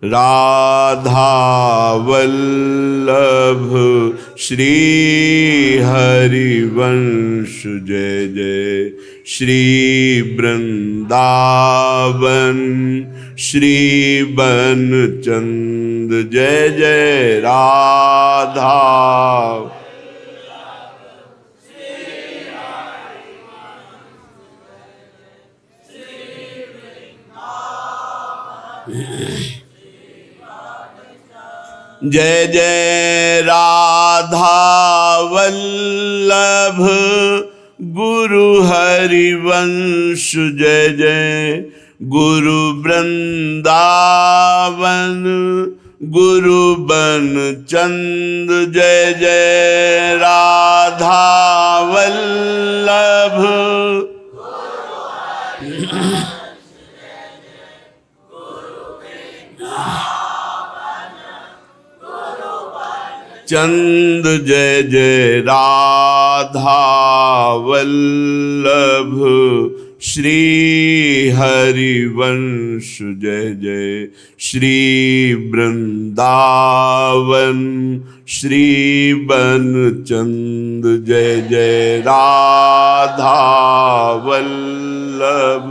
राधा वल्लभ श्री हरिवंश जय जय श्री वृंदावन श्री बनचंद जय जय राधा जय जय राधा वल्लभ गुरु हरिवंश जय जय गुरु वृंदावन गुरु बनचंद जय जय राधा वल्लभ चंद जय जय राधा वल्लभ श्री हरिवंश जय जय श्री वृंदावन श्री बनचंद जय जय राधा वल्लभ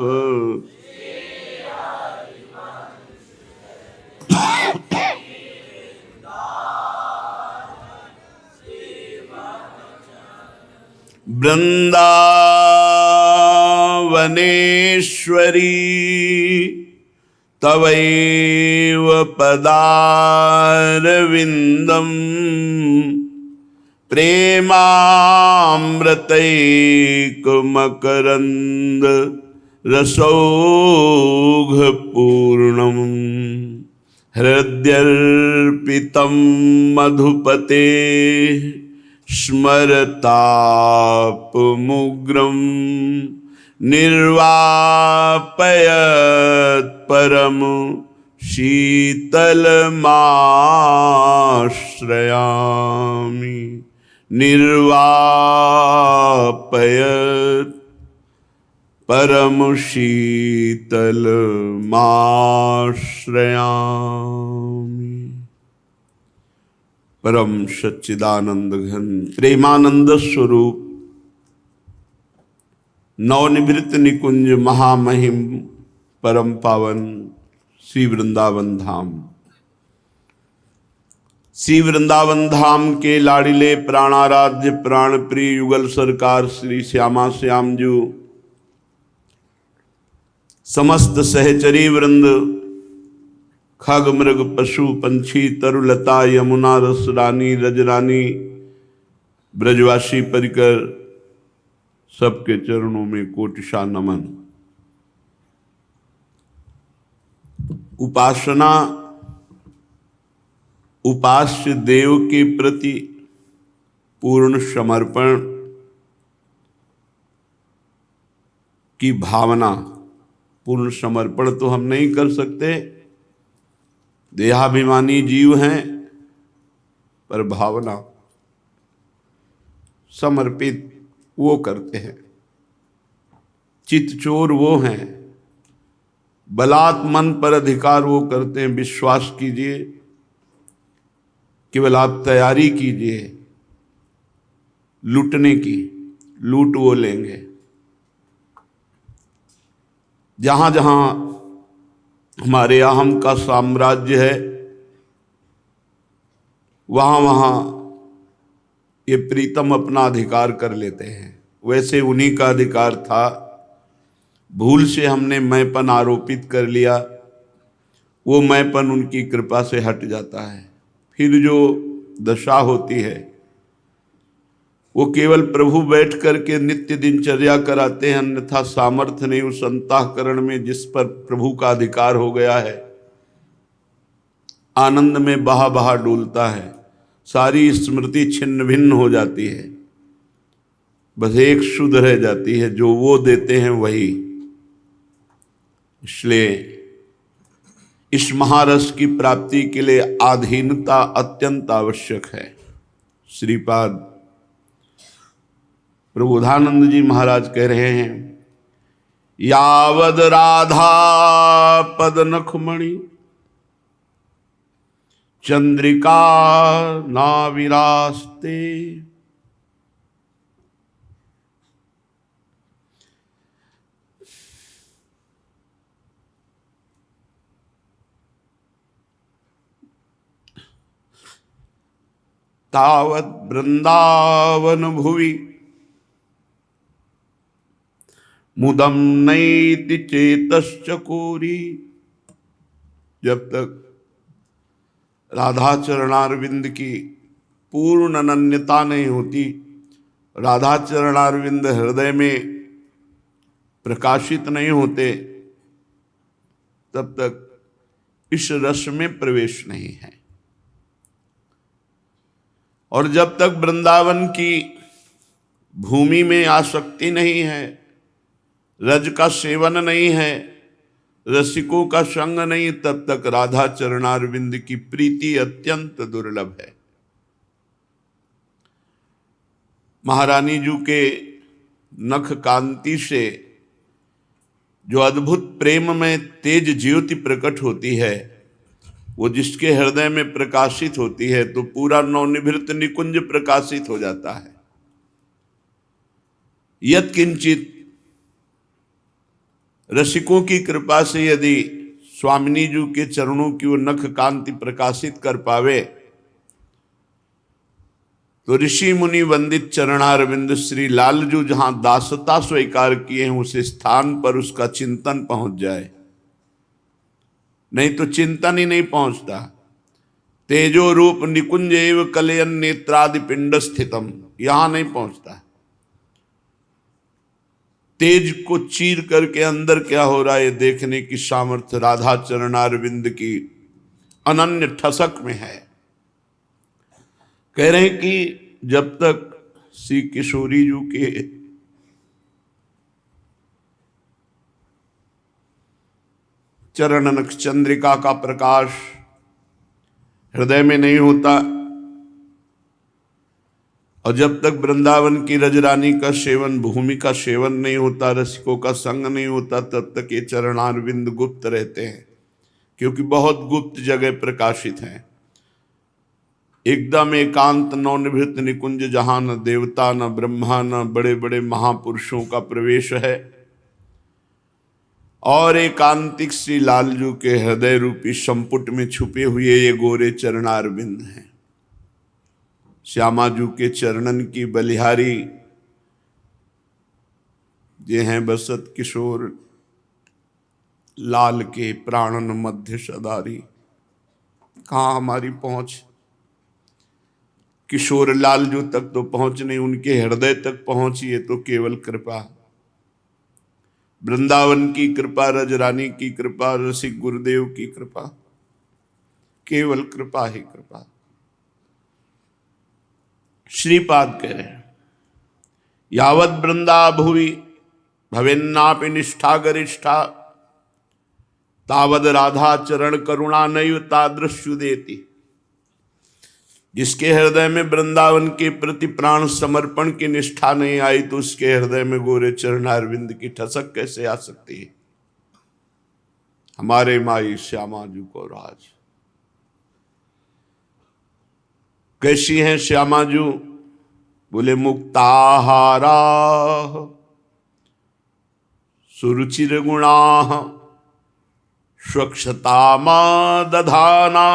वृंदावनेश्वरी तवैव पदारविंदम प्रेमामृतैकमकरंद रसौघपूर्णम हृद्यर्पितं मधुपते स्मरतापमुग्रं निर्वापयत् परम शीतलमाश्रयामि निर्वापयत् परम शीतलमाश्रयामि। परम सच्चिदानंद घन प्रेमानंद स्वरूप नवनिवृत्त निकुंज महामहिम परम पावन श्री वृंदावन धाम, श्री वृंदावन धाम के लाडिले प्राणाराध्य प्राण प्रिय युगल सरकार श्री श्यामा श्याम जू, समस्त सहचरी वृंद, खग मृग पशु पंछी तरुलता यमुना रस रानी रजरानी ब्रजवासी परिकर सबके चरणों में कोटिशा नमन। उपासना उपास्य देव के प्रति पूर्ण समर्पण की भावना, पूर्ण समर्पण तो हम नहीं कर सकते, देहाभिमानी जीव हैं, पर भावना समर्पित वो करते हैं। चित्तचोर वो हैं, बलात् मन पर अधिकार वो करते हैं। विश्वास कीजिए, केवल आप तैयारी कीजिए लूटने की, लूट वो लेंगे। जहां जहां हमारे अहम का साम्राज्य है, वहां वहां ये प्रीतम अपना अधिकार कर लेते हैं। वैसे उन्हीं का अधिकार था, भूल से हमने मैंपन आरोपित कर लिया, वो मैंपन उनकी कृपा से हट जाता है। फिर जो दशा होती है, वो केवल प्रभु बैठ करके नित्य दिनचर्या कराते हैं, अन्यथा सामर्थ्य नहीं उस अंतःकरण में जिस पर प्रभु का अधिकार हो गया है। आनंद में बहा बहा डोलता है, सारी स्मृति छिन्न भिन्न हो जाती है, बस एक शुद्ध रह जाती है, जो वो देते हैं वही। इसलिए इस महारस की प्राप्ति के लिए आधीनता अत्यंत आवश्यक है। श्रीपाद प्रबोधानंद जी महाराज कह रहे हैं, यावद राधा पद नखमणि चंद्रिका नाविरास्ते। तावत वृंदावन भुवि मुदम नैति चेतश्चकोरी। जब तक राधा चरणारविंद की पूर्ण अनन्यता नहीं होती, राधा चरणारविंद हृदय में प्रकाशित नहीं होते, तब तक इस रस में प्रवेश नहीं है। और जब तक वृंदावन की भूमि में आसक्ति नहीं है, रज का सेवन नहीं है, रसिकों का संग नहीं, तब तक राधा चरणारविंद की प्रीति अत्यंत दुर्लभ है। महारानी जी के नख कांति से जो अद्भुत प्रेम में तेज ज्योति प्रकट होती है, वो जिसके हृदय में प्रकाशित होती है तो पूरा नवनिभृत निकुंज प्रकाशित हो जाता है। यत् किंचित रसिकों की कृपा से यदि स्वामिनी जी के चरणों की वो नख कांति प्रकाशित कर पावे तो ऋषि मुनि वंदित चरणारविंद श्री लालजू जहां दासता स्वीकार किए हैं उस स्थान पर उसका चिंतन पहुंच जाए, नहीं तो चिंतन ही नहीं पहुंचता। तेजो रूप निकुंज एव कलयन नेत्रादि पिंड स्थितम, यहां नहीं पहुंचता। तेज को चीर करके अंदर क्या हो रहा है ये देखने की सामर्थ्य राधा चरणारविंद की अनन्य ठसक में है। कह रहे हैं कि जब तक श्री किशोरी जी के चरणनक चंद्रिका का प्रकाश हृदय में नहीं होता और जब तक वृंदावन की रजरानी का सेवन, भूमि का सेवन नहीं होता, रसिकों का संग नहीं होता, तब तक ये चरणारविंद गुप्त रहते हैं, क्योंकि बहुत गुप्त जगह प्रकाशित हैं। एकदम एकांत नवनिभृत निकुंज जहां न देवता न ब्रह्मा न बड़े बड़े महापुरुषों का प्रवेश है, और एकांतिक श्री लालजू के हृदय रूपी संपुट में छुपे हुए ये गोरे चरणारविंद हैं। श्यामाजू के चरणन की बलिहारी ये हैं बसत किशोर लाल के प्राणन मध्य सदारी। कहाँ हमारी पहुंच, किशोर लालजू तक तो पहुंच नहीं, उनके हृदय तक पहुंची तो केवल कृपा, वृंदावन की कृपा, रजरानी की कृपा, रसिक गुरुदेव की कृपा, केवल कृपा ही कृपा। श्रीपाद कह रहे हैं यावत वृंदा भुवि भवेन्नापि निष्ठा गरिष्ठा तावद राधा चरण करुणा नैव तादृश्यु देती। जिसके हृदय में वृंदावन के प्रति प्राण समर्पण की निष्ठा नहीं आई तो उसके हृदय में गोरे चरणारविंद की ठसक कैसे आ सकती है। हमारे माई श्यामाजू को राज कैसी हैं श्यामाजू? बोले मुक्ताहारा सुरुचिर गुणा स्वच्छतामा दधाना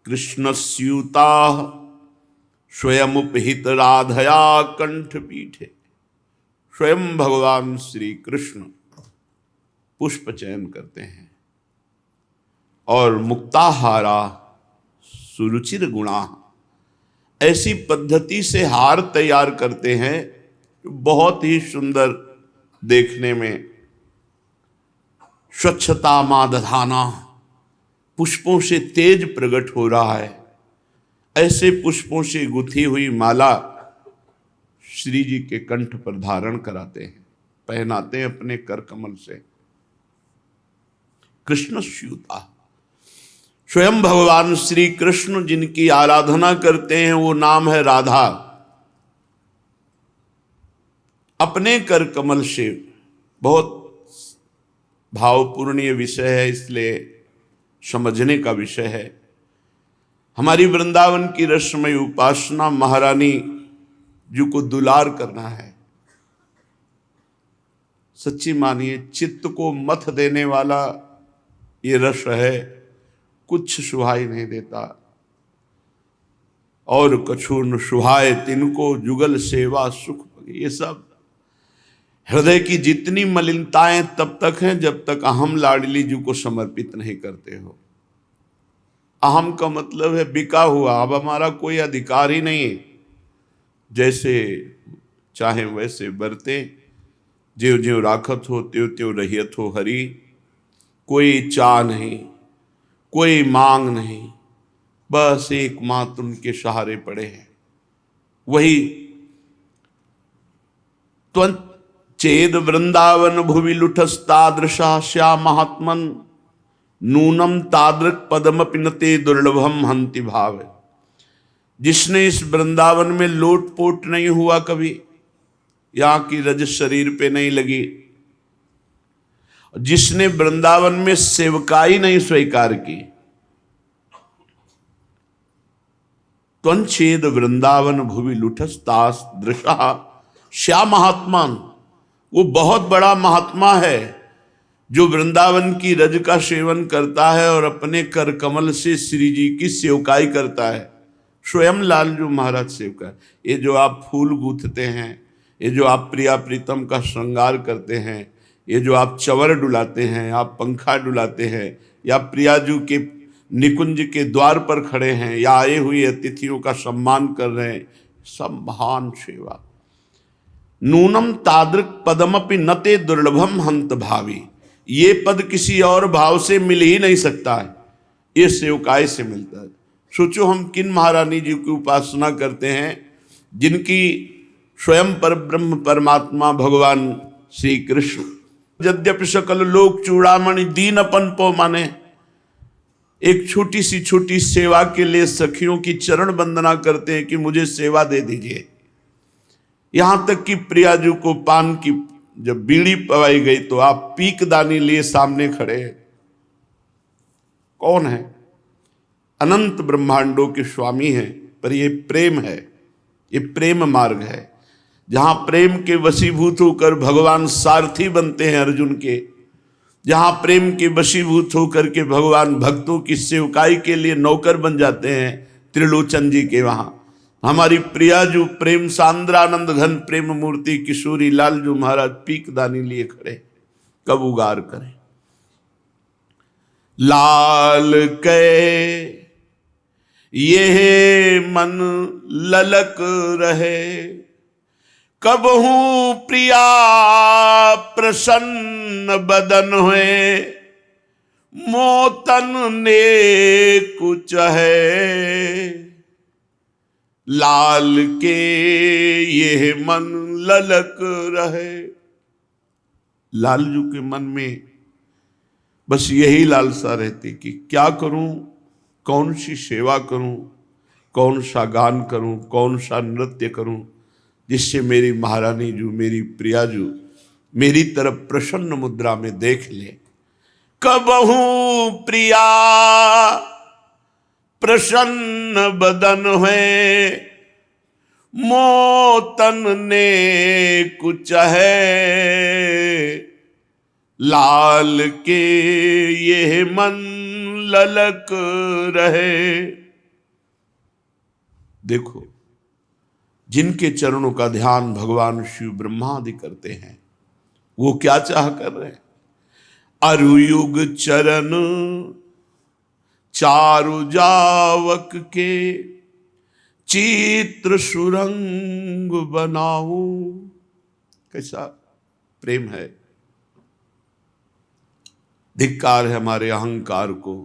कृष्णस्यूता स्वयं उपहित राधया कंठ पीठे। स्वयं भगवान श्री कृष्ण पुष्प चयन करते हैं और मुक्ताहारा सुरुचिर गुणा ऐसी पद्धति से हार तैयार करते हैं बहुत ही सुंदर देखने में। स्वच्छता मादधाना, पुष्पों से तेज प्रकट हो रहा है, ऐसे पुष्पों से गुथी हुई माला श्री जी के कंठ पर धारण कराते हैं, पहनाते हैं अपने कर कमल से। कृष्ण स्यूता, स्वयं भगवान श्री कृष्ण जिनकी आराधना करते हैं वो नाम है राधा। अपने कर कमल से, बहुत भावपूर्ण विषय है इसलिए समझने का विषय है। हमारी वृंदावन की रसमय उपासना महारानी जी को दुलार करना है। सच्ची मानिए, चित्त को मथ देने वाला ये रस है, कुछ सुहाई नहीं देता। और कछु न सुहाए तिनको जुगल सेवा सुख, ये सब हृदय की जितनी मलिनताएं तब तक हैं जब तक अहम लाडली जी को समर्पित नहीं करते हो। अहम का मतलब है बिका हुआ, अब हमारा कोई अधिकार ही नहीं है, जैसे चाहे वैसे बरते, ज्यों ज्यों राखत हो त्यों त्यों रहियत हो हरि। कोई चाह नहीं, कोई मांग नहीं, बस एकमात्र उनके सहारे पड़े हैं। वही चेद वृंदावन भुवि लुठस्तादृशा श्याम महात्मन नूनम तादृक पदम पिनते दुर्लभम हंति भाव। जिसने इस वृंदावन में लोटपोट नहीं हुआ, कभी यहाँ की रज शरीर पे नहीं लगी, जिसने वृंदावन में सेवकाई नहीं स्वीकार की, त्वंछेद वृंदावन भुवि लुठस्तास दृशा श्याम महात्मान, वो बहुत बड़ा महात्मा है जो वृंदावन की रज का सेवन करता है और अपने कर कमल से श्री जी की सेवकाई करता है। स्वयं लालजू महाराज सेवका। ये जो आप फूल गूंथते हैं, ये जो आप प्रिया प्रीतम का श्रृंगार करते हैं, ये जो आप चवर डुलाते हैं, आप पंखा डुलाते हैं, या प्रियाजू के निकुंज के द्वार पर खड़े हैं, या आए हुए अतिथियों का सम्मान कर रहे हैं, सब महान सेवा। नूनम तादृक पदमपि नते दुर्लभम हंत भावी, ये पद किसी और भाव से मिल ही नहीं सकता है, ये सेवकाई से मिलता है। सोचो हम किन महारानी जी की उपासना करते हैं, जिनकी स्वयं पर ब्रह्म परमात्मा भगवान श्री कृष्ण यद्यपि सकल लोक चूड़ामणि दीनपन पो माने, एक छोटी सी सेवा के लिए सखियों की चरण वंदना करते हैं कि मुझे सेवा दे दीजिए। यहां तक कि प्रियाजू को पान की जब बीड़ी पवाई गई तो आप पीक दानी लिए सामने खड़े हैं। कौन है? अनंत ब्रह्मांडों के स्वामी हैं। पर ये प्रेम है, ये प्रेम मार्ग है, जहां प्रेम के वशीभूत होकर भगवान सारथी बनते हैं अर्जुन के, जहां प्रेम के वशीभूत होकर के भगवान भक्तों की सेवकाई के लिए नौकर बन जाते हैं त्रिलोचन जी के। वहां हमारी प्रियाजू प्रेम सांद्रानंद घन प्रेम मूर्ति किशोरी लालजू महाराज पीक दानी लिए खड़े, कब उगार करें। लाल के ये मन ललक रहे, कबहू प्रिया प्रसन्न बदन हुए, मोतन ने कुछ है। लाल के ये मन ललक रहे। लालजू के मन में बस यही लालसा रहती कि क्या करूं, कौन सी सेवा करूं, कौन सा गान करूं, कौन सा नृत्य करूं, जिससे मेरी महारानी जू, मेरी प्रियाजू मेरी तरफ प्रसन्न मुद्रा में देख ले। कबहू प्रिया प्रसन्न बदन है, मोतन ने कुछ है। लाल के ये मन ललक रहे। देखो, जिनके चरणों का ध्यान भगवान शिव ब्रह्मादि करते हैं, वो क्या चाह कर रहे हैं? अरुयुग चरण चारु जावक के, चित्र सुरंग बनाऊं। कैसा प्रेम है! धिक्कार है हमारे अहंकार को,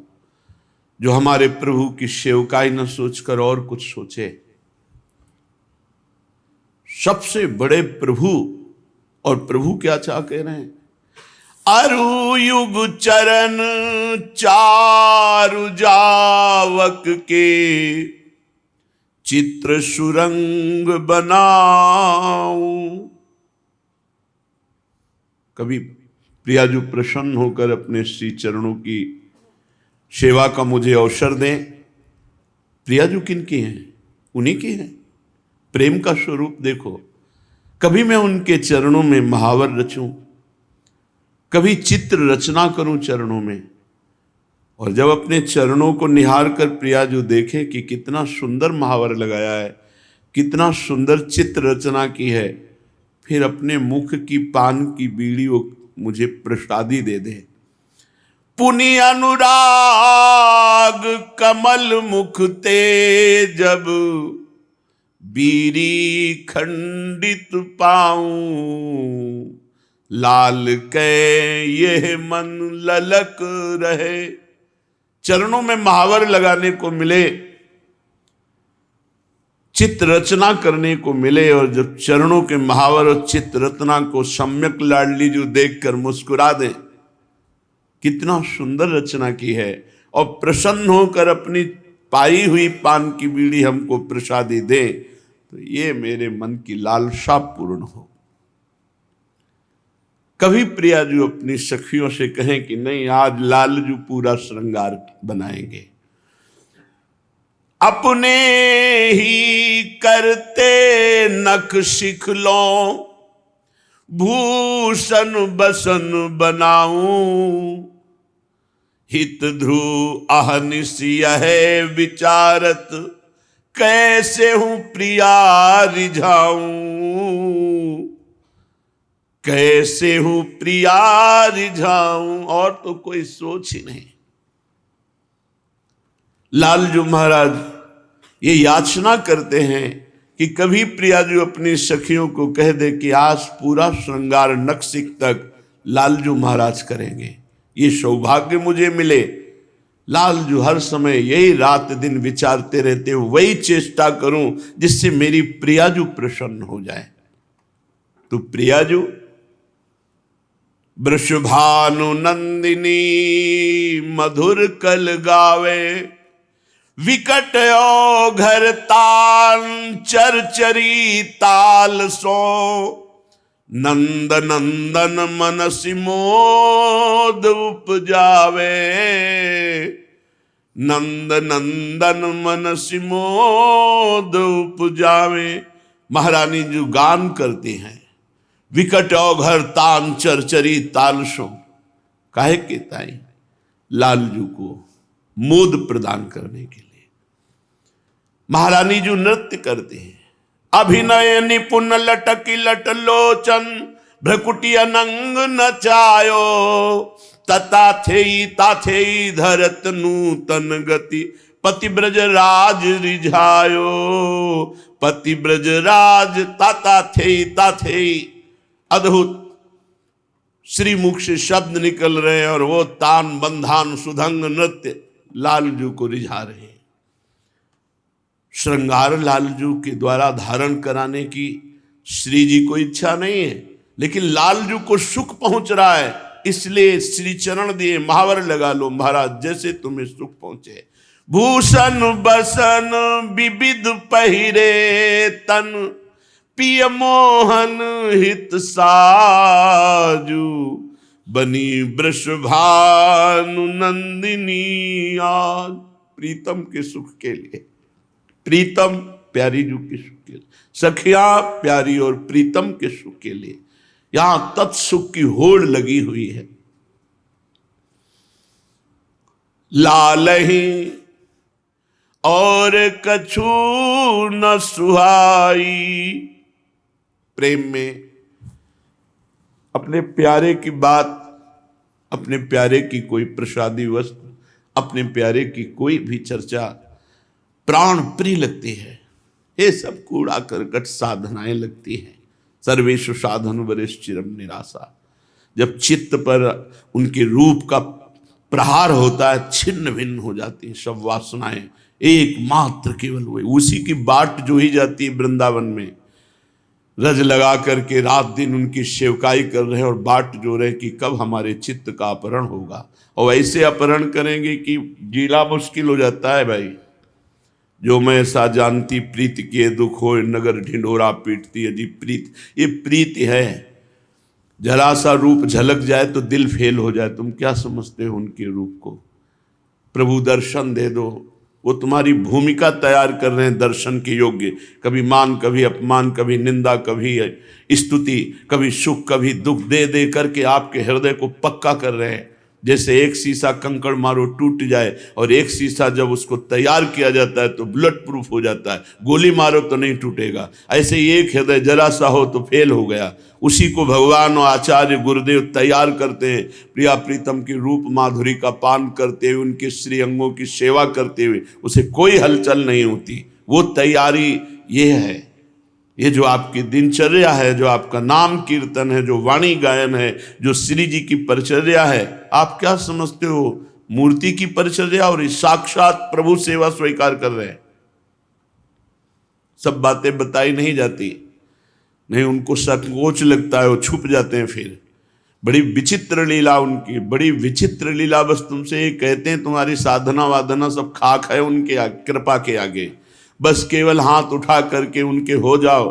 जो हमारे प्रभु की सेवकाई न सोचकर और कुछ सोचे। सबसे बड़े प्रभु, और प्रभु क्या चाह कह रहे हैं? अरु युग चरण चारु जावक के, चित्र सुरंग बनाऊं। कभी प्रियाजू प्रसन्न होकर अपने श्री चरणों की सेवा का मुझे अवसर दें, प्रियाजू किन की हैं? उन्हीं की हैं। प्रेम का स्वरूप देखो। कभी मैं उनके चरणों में महावर रचूं, कभी चित्र रचना करूं चरणों में, और जब अपने चरणों को निहार कर प्रियाजू देखे कि कितना सुंदर महावर लगाया है, कितना सुंदर चित्र रचना की है, फिर अपने मुख की पान की बीड़ी वो मुझे प्रसादी दे दे। पुनि अनुराग कमल मुख ते जब बीरी खंडित पाऊं, लाल के यह मन ललक रहे। चरणों में महावर लगाने को मिले, चित्र रचना करने को मिले, और जब चरणों के महावर और चित्र रचना को सम्यक लाडली जो देखकर मुस्कुरा दें, कितना सुंदर रचना की है, और प्रसन्न होकर अपनी पाई हुई पान की बीड़ी हमको प्रसादी दे, तो ये मेरे मन की लालसा पूर्ण हो। कभी प्रियाजू अपनी सखियों से कहें कि नहीं, आज लालजू पूरा श्रृंगार बनाएंगे। अपने ही करते नख शिख लो, भूषण बसन बनाऊं, हित ध्रुव अहनिश यह विचारत, कैसे हूं प्रिया रिझाऊं, कैसे हूं प्रिया रिझाऊं। और तो कोई सोच ही नहीं। लालजू महाराज ये याचना करते हैं कि कभी प्रियाजू अपनी सखियों को कह दे कि आज पूरा श्रृंगार नक्शिक तक लालजू महाराज करेंगे, ये सौभाग्य मुझे मिले। लालजू हर समय यही रात दिन विचारते रहते, वही चेष्टा करूं जिससे मेरी प्रियाजू प्रसन्न हो जाए। तो प्रियाजू वृषभानु नंदिनी मधुर कल गावे, विकट घर तान चरचरी ताल सो, नंद नंदन मनसि मोद उपजावे, नंद नंदन मनसि मोद उपजावे। महारानी जो गान करती हैं, विकट घर तान चरचरी ताल सो, काहे के ताई? लालजू को मोद प्रदान करने के लिए। महारानी जो नृत्य करते हैं, अभिनय निपुण लटकी लट लोचन, भ्रकुटी अनंग नचायो, तथा थे धरत नूतन गति, पति ब्रज राज रिझायो, पति ब्रज राज ताता थे अद्भुत श्री मुख से शब्द निकल रहे हैं, और वो तान बंधान सुधंग नृत्य लालजू को रिझा रहे हैं। श्रृंगार लालजू के द्वारा धारण कराने की श्री जी को इच्छा नहीं है, लेकिन लालजू को सुख पहुंच रहा है, इसलिए श्री चरण दिए, महावर लगा लो महाराज, जैसे तुम्हें सुख पहुंचे। भूषण बसन विविध पहिरे तन, पिय मोहन हित साजू, बनी वृषभानु नंदिनी आज। प्रीतम के सुख के लिए, प्रीतम प्यारी जू के सुख के लिए, सखिया प्यारी और प्रीतम के सुख के लिए यहां तत्सुख की होड़ लगी हुई है। लालही और कछु न सुहाई। प्रेम में अपने प्यारे की बात, अपने प्यारे की कोई प्रसादी वस्तु, अपने प्यारे की कोई भी चर्चा प्राण प्रिय लगती है। ये सब कूड़ा करकट साधनाएं लगती हैं। सर्वेषु साधन वरिश्चिरम निराशा। जब चित्त पर उनके रूप का प्रहार होता है, छिन्न भिन्न हो जाती हैं सब वासनाएं, एकमात्र केवल वही, उसी की बाट जो ही जाती है। वृंदावन में रज लगा करके रात दिन उनकी सेवकाई कर रहे हैं और बाट जो रहे कि कब हमारे चित्त का अपहरण होगा। और ऐसे अपहरण करेंगे कि जीना मुश्किल हो जाता है भाई। जो मैं ऐसा जानती प्रीत किए दुख हो, नगर ढिंढोरा पीटती अजी प्रीत। ये प्रीत है, जरा सा रूप झलक जाए तो दिल फेल हो जाए। तुम क्या समझते हो उनके रूप को? प्रभु दर्शन दे दो, वो तुम्हारी भूमिका तैयार कर रहे हैं दर्शन के योग्य। कभी मान, कभी अपमान, कभी निंदा, कभी स्तुति, कभी सुख, कभी दुख दे दे करके आपके हृदय को पक्का कर रहे हैं। जैसे एक शीशा कंकड़ मारो टूट जाए, और एक शीशा जब उसको तैयार किया जाता है तो बुलेट प्रूफ हो जाता है, गोली मारो तो नहीं टूटेगा। ऐसे ही एक हृदय जरा सा हो तो फेल हो गया। उसी को भगवान और आचार्य गुरुदेव तैयार करते हैं। प्रिया प्रीतम की रूप माधुरी का पान करते हुए, उनके श्री अंगों की सेवा करते हुए उसे कोई हलचल नहीं होती। वो तैयारी ये है। ये जो आपकी दिनचर्या है, जो आपका नाम कीर्तन है, जो वाणी गायन है, जो श्री जी की परिचर्या है, आप क्या समझते हो? मूर्ति की परिचर्या और साक्षात प्रभु सेवा स्वीकार कर रहे हैं। सब बातें बताई नहीं जाती, नहीं, उनको संकोच लगता है, वो छुप जाते हैं। फिर बड़ी विचित्र लीला उनकी, बड़ी विचित्र लीला। बस तुमसे ये कहते हैं तुम्हारी साधना वाधना सब खाक है उनके कृपा के आगे। बस केवल हाथ उठा करके उनके हो जाओ।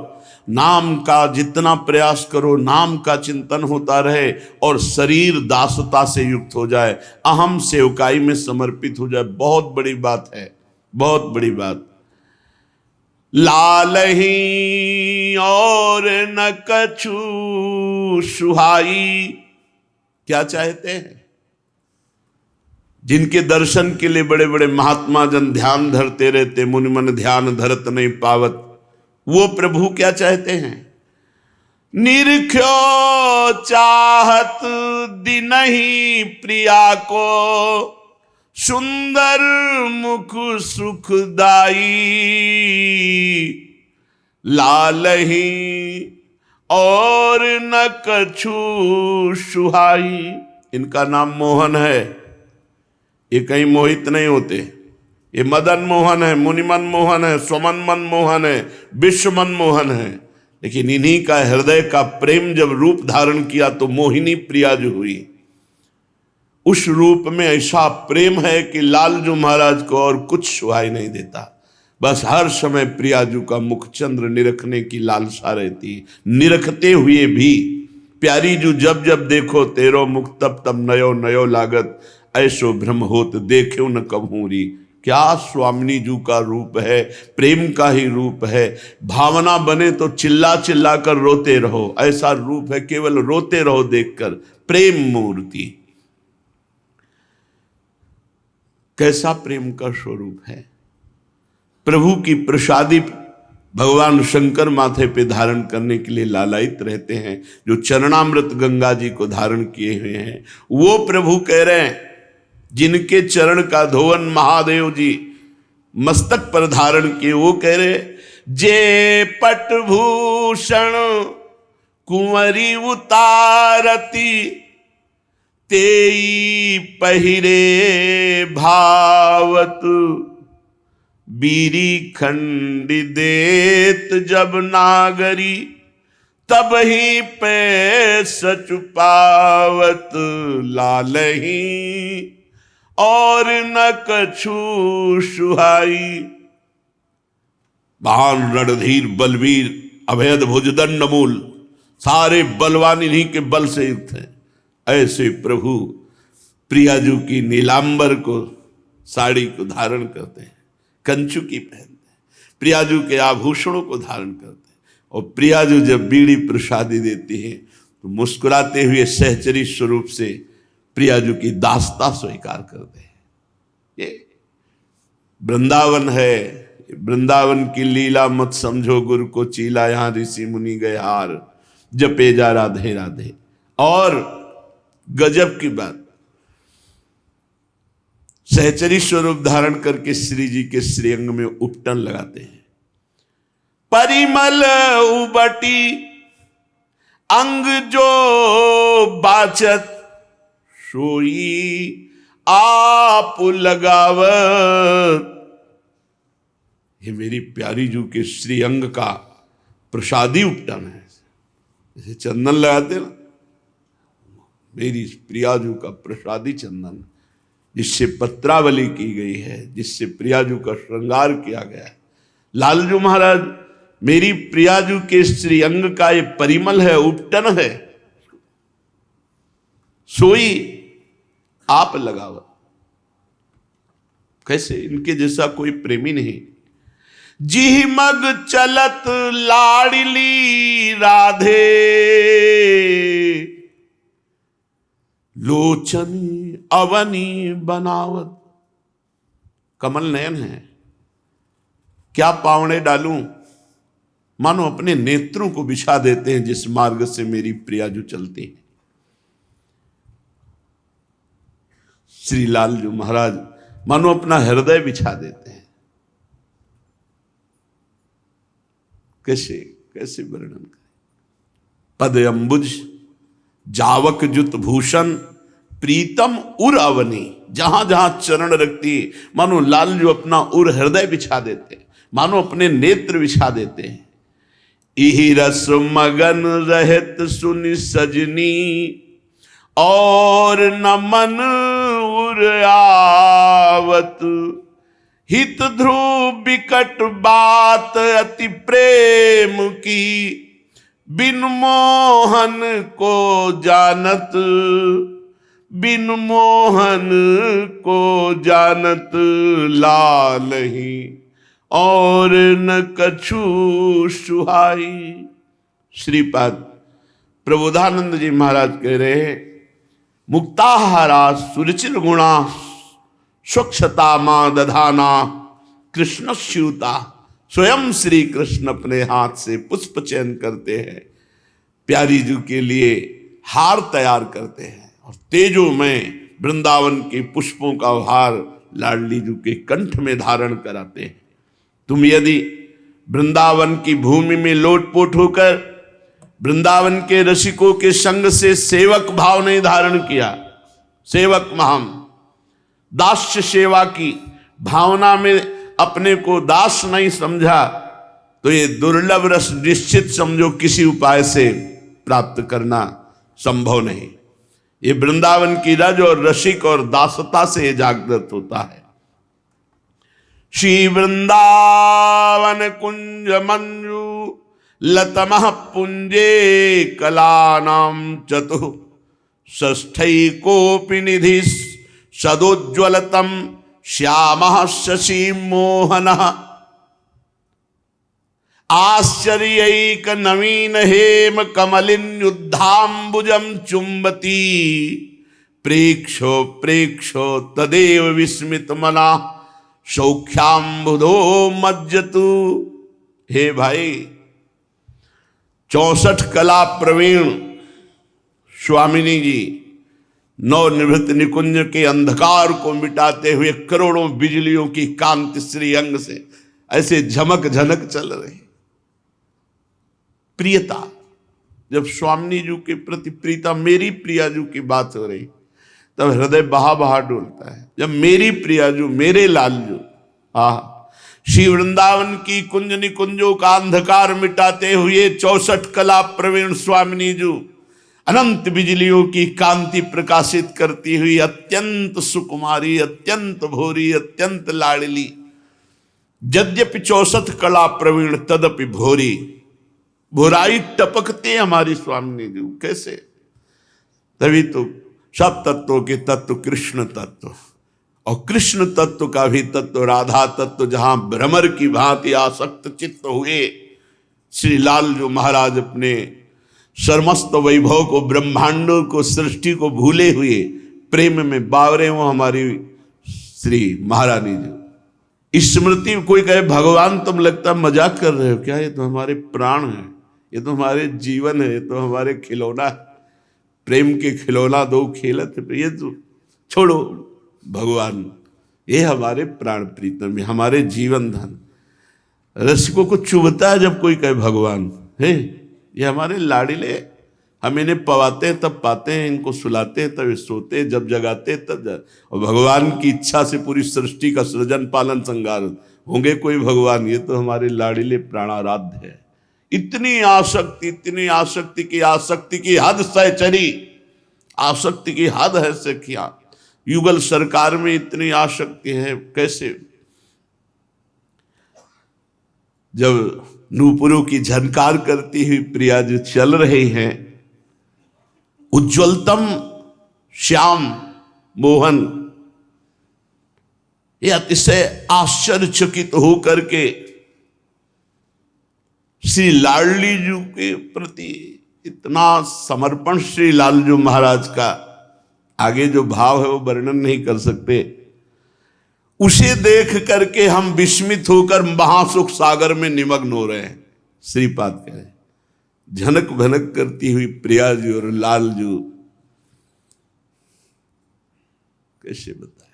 नाम का जितना प्रयास करो, नाम का चिंतन होता रहे और शरीर दासता से युक्त हो जाए, अहम सेवकाई में समर्पित हो जाए। बहुत बड़ी बात है, बहुत बड़ी बात। लाल ही और न कछु सुहाई, क्या चाहते हैं? जिनके दर्शन के लिए बड़े बड़े महात्मा जन ध्यान धरते रहते, मुनि मन ध्यान धरत नहीं पावत, वो प्रभु क्या चाहते हैं? निरख्यो चाहत दिनहि प्रिया को, सुंदर मुख सुखदाई। लालही और न कछु सुहाई, इनका नाम मोहन है। ये कहीं मोहित नहीं होते। ये मदन मोहन है, मुनिमन मोहन है, स्वमन मन मोहन है, विश्वमन मोहन है। लेकिन इन्हीं का हृदय का प्रेम जब रूप धारण किया तो मोहिनी प्रिया जो हुई। उस रूप में ऐसा प्रेम है कि लालजू महाराज को और कुछ सुहाई नहीं देता। बस हर समय प्रियाजू का मुखचंद्र निरखने की लालसा रहती। निरखते हुए भी प्यारी जू जब जब देखो तेरो मुख, तब तब नयो नयो लागत, ऐसो भ्रम होत देख्यो न कभूरी। क्या स्वामिनी जू का रूप है, प्रेम का ही रूप है। भावना बने तो चिल्ला चिल्ला कर रोते रहो, ऐसा रूप है। केवल रोते रहो देखकर, प्रेम मूर्ति। कैसा प्रेम का स्वरूप है। प्रभु की प्रसादी भगवान शंकर माथे पे धारण करने के लिए लालायित रहते हैं। जो चरणामृत गंगा जी को धारण किए हुए हैं, वो प्रभु कह रहे हैं, जिनके चरण का धोवन महादेव जी मस्तक पर धारण किए, वो कह रहे, जे पटभूषण कुंवरी उतारती, तेई पहिरे भावत, बीरी खंडी देत जब नागरी, तब ही पे सच पावत। लालही और न कछु सुहाई। महान रणधीर बलवीर अभेद भुजदंड मूल, सारे बलवान इन्हीं के बल से युक्त हैं। ऐसे प्रभु प्रियाजू की नीलांबर को साड़ी को धारण करते हैं, कंचुकी पहनते हैं, प्रियाजू के आभूषणों को धारण करते हैं। और प्रियाजू जब बीड़ी प्रसादी देती है तो मुस्कुराते हुए सहचरी स्वरूप से प्रियाजू की दास्ता स्वीकार करते हैं। ये वृंदावन है। वृंदावन की लीला मत समझो गुरु को चीला, यहां ऋषि मुनि गए हार, जपे जा राधे राधे। और गजब की बात, सहचरी स्वरूप धारण करके श्री जी के श्रीअंग में उपटन लगाते हैं। परिमल उबटी अंग जो बाचत, सोई आप लगावत। ये मेरी प्यारी जू के श्रीअंग का प्रसादी उपटन है। जैसे चंदन लगाते ना, मेरी प्रियाजू का प्रसादी चंदन, जिससे पत्रावली की गई है, जिससे प्रियाजू का श्रृंगार किया गया है। लालजू महाराज मेरी प्रियाजू के श्रीअंग का ये परिमल है, उपटन है, सोई आप लगावा। कैसे, इनके जैसा कोई प्रेमी नहीं। जी मग चलत लाडली राधे, लोचनी अवनी बनावत। कमल नयन है, क्या पावड़े डालूं, मानो अपने नेत्रों को बिछा देते हैं जिस मार्ग से मेरी प्रिया जो चलती है। श्री लाल जो महाराज मानो अपना हृदय बिछा देते हैं। कैसे कैसे वर्णन करें। पद अंबुज जावक जुत भूषण प्रीतम उर अवनी, जहां जहां चरण रखती मानो लाल जो अपना उर हृदय बिछा देते हैं, मानो अपने नेत्र बिछा देते हैं। इही रस मगन रहत सुनि सजनी, और न मन उर आवत। हित ध्रुव बिकट बात अति प्रेम की, बिन मोहन को जानत, बिन मोहन को जानत लाल ही, और न कछु सुहाई। श्रीपाद प्रबोधानंद जी महाराज कह रहे हैं, मुक्ताहारा सुरुचिर गुणा, स्वच्छता मां दधाना, कृष्ण स्यूता। स्वयं श्री कृष्ण अपने हाथ से पुष्प चयन करते हैं, प्यारी जी के लिए हार तैयार करते हैं, और तेजो में वृंदावन के पुष्पों का हार लाडली जी के कंठ में धारण कराते हैं। तुम यदि वृंदावन की भूमि में लोटपोट होकर वृंदावन के रसिकों के संग से सेवक भाव नहीं धारण किया, सेवक महाम दास्य सेवा की भावना में अपने को दास नहीं समझा, तो ये दुर्लभ रस निश्चित समझो किसी उपाय से प्राप्त करना संभव नहीं। ये वृंदावन की रज और रसिक और दासता से जागृत होता है। श्री वृंदावन कुंज मंजू लतमः पुंजे कलानाम चतु, षष्ठैकोपि निधि सदोज्ज्वलतम श्यामः शशि मोहनः। आश्चर्यैक नवीन हेम कमलिन्युद्धाम्बुजं चुम्बती, प्रेक्षो प्रेक्षो तदेव विस्मित मना, सौख्याम्बुधो मज्जतु। हे भाई, 64 कला प्रवीण स्वामिनी जी नवनिवृत्त निकुंज के अंधकार को मिटाते हुए करोड़ों बिजलियों की कांति श्री अंग से ऐसे झमक झनक चल रही। प्रियता, जब स्वामिनी जी के प्रति प्रियता, मेरी प्रिया जी की बात हो रही, तब हृदय बहा बहा डोलता है। जब मेरी प्रिया जो, मेरे लाल जो, श्री वृंदावन की कुंज निकुंजों का अंधकार मिटाते हुए 64 कला प्रवीण स्वामिनी जी अनंत बिजलियों की कांति प्रकाशित करती हुई अत्यंत सुकुमारी, अत्यंत भोरी, अत्यंत लाडली। यद्यपि 64 कला प्रवीण तदपि भोरी, भोराई टपकते हमारी स्वामिनी जी। कैसे? तभी तो सब तत्वों के तत्व कृष्ण तत्व, और कृष्ण तत्व का भी तत्व राधा तत्व, जहां भ्रमर की भांति आसक्त चित्त हुए श्री लाल जो महाराज अपने सर्मस्त वैभव को, ब्रह्मांडों को, सृष्टि को भूले हुए प्रेम में बावरे हो हमारी श्री महारानी जी। स्मृति कोई कहे भगवान, तुम लगता मजाक कर रहे हो क्या? ये तो हमारे प्राण है, ये तो हमारे जीवन है, ये तो हमारे खिलौना है, प्रेम के खिलौना दो खेलत, ये तो छोड़ो भगवान, ये हमारे प्राण प्रीतम, हमारे जीवन धन। रसिकों को चुभता है जब कोई कहे भगवान है, ये हमारे लाडिले, हम इन्हें पवाते हैं तब पाते हैं, इनको सुलाते हैं तब ये सोते हैं, जब जगाते हैं तब और भगवान की इच्छा से पूरी सृष्टि का सृजन पालन संगार होंगे कोई भगवान, ये तो हमारे लाडिले प्राणाराध्य है। इतनी आसक्ति, इतनी आसक्ति की, आसक्ति की हद से चली, आसक्ति की हद है से किया। युगल सरकार में इतनी आसक्ति है। कैसे? जब नूपुरों की झनकार करती हुई प्रिया जी चल रही हैं, उज्ज्वलतम श्याम मोहन ये अतिशय आश्चर्यचकित होकर के श्री लाडली जी के प्रति इतना समर्पण श्री लालजू महाराज का, आगे जो भाव है वो वर्णन नहीं कर सकते। उसे देख करके हम विस्मित होकर महासुख सागर में निमग्न हो रहे हैं। श्रीपाद कह रहे झनक भनक करती हुई प्रिया जी और लालजू, कैसे बताए।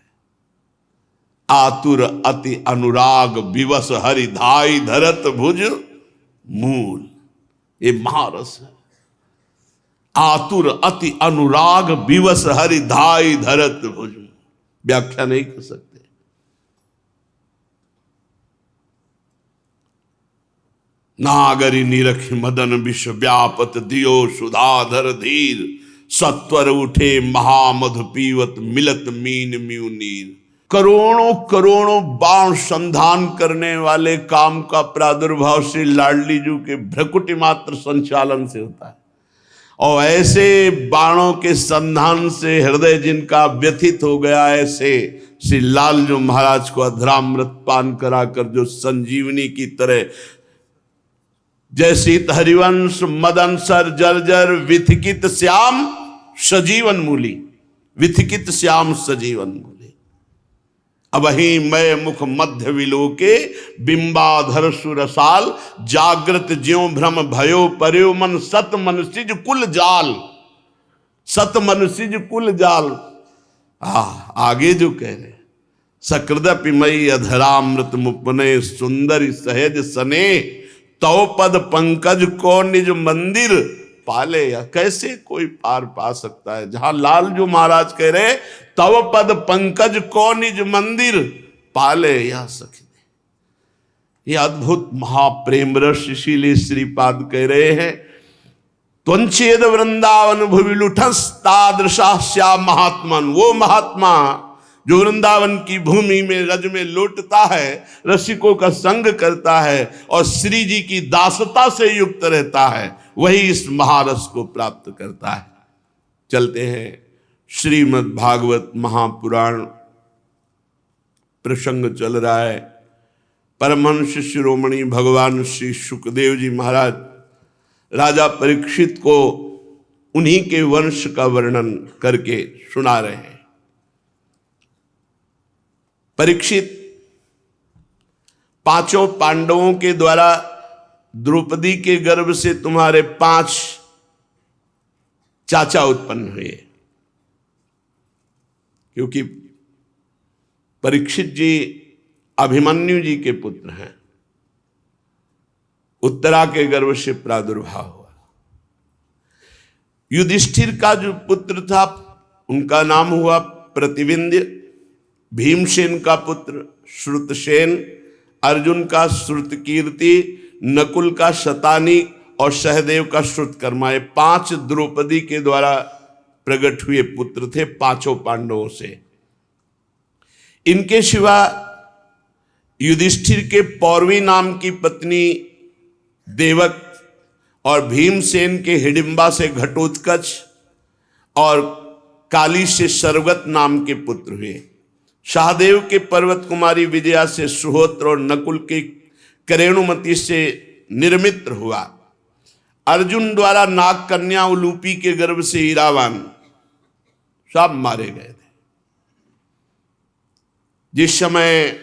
आतुर अति अनुराग विवश हरिधाई धरत भुज मूल, ये महारस है। आतुर अति अनुराग विवश हरिधाई धरत भुज, व्याख्या नहीं कर सकते। नागरी निरख मदन विश्व व्यापत दियो सुधाधर धीर, सत्वर उठे महामधु पीवत मिलत मीन म्यू नीर। करोड़ों करोड़ों बाण संधान करने वाले काम का प्रादुर्भाव श्री लाडली जी के भ्रकुटी मात्र संचालन से होता है। और ऐसे बाणों के संधान से हृदय जिनका व्यथित हो गया, ऐसे श्री लालजू महाराज को अधरामृत पान कराकर जो संजीवनी की तरह, जैसी हरिवंश मदन सर जर्जर विथिकित श्याम सजीवन मूली, विथिकित श्याम सजीवन मूली। अबही मय मुख मध्य विलोके बिंबाधर सुरसाल, जागृत ज्यों भ्रम भयो पर्यो मन सत मनसिज कुल जाल, सत मनसिज कुल जाल। आगे जो कह रहे, सकृदपि मई अधरामृत मुपने सुंदर सहज सने, तव पद पंकज को निज मंदिर पाले। या कैसे कोई पार पा सकता है जहां लालजू महाराज कह रहे तव पद पंकज को निज मंदिर पाले या सखी। ये अद्भुत महाप्रेम रस इसीलिए श्रीपाद कह रहे हैं, त्वंचेद वृंदावन भुवि लुठस तादृशा श्याम महात्मन। वो महात्मा जो वृंदावन की भूमि में रज में लौटता है, रसिकों का संग करता है और श्री जी की दासता से युक्त रहता है, वही इस महारस को प्राप्त करता है। चलते हैं श्रीमद् भागवत महापुराण, प्रसंग चल रहा है। परमहंस शिरोमणि भगवान श्री सुखदेव जी महाराज राजा परीक्षित को उन्हीं के वंश का वर्णन करके सुना रहे हैं। परीक्षित, पांचों पांडवों के द्वारा द्रौपदी के गर्भ से तुम्हारे 5 चाचा उत्पन्न हुए, क्योंकि परीक्षित जी अभिमन्यु जी के पुत्र हैं। उत्तरा के गर्भ से प्रादुर्भाव हुआ। युधिष्ठिर का जो पुत्र था उनका नाम हुआ प्रतिविंध्य, भीमसेन का पुत्र श्रुतसेन, अर्जुन का श्रुतकीर्ति, नकुल का शतानी और सहदेव का श्रुतकर्मा। ये 5 द्रौपदी के द्वारा प्रकट हुए पुत्र थे पांचों पांडवों से। इनके सिवा युधिष्ठिर के पौरवी नाम की पत्नी देवक और भीमसेन के हिडिंबा से घटोत्कच और काली से सर्वगत नाम के पुत्र हुए। शाहदेव के पर्वत कुमारी विजया से सुहोत्र और नकुल के करेणुमति से निर्मित्र हुआ। अर्जुन द्वारा नाग कन्या उलूपी के गर्भ से ईरावान, सब मारे गए थे। जिस समय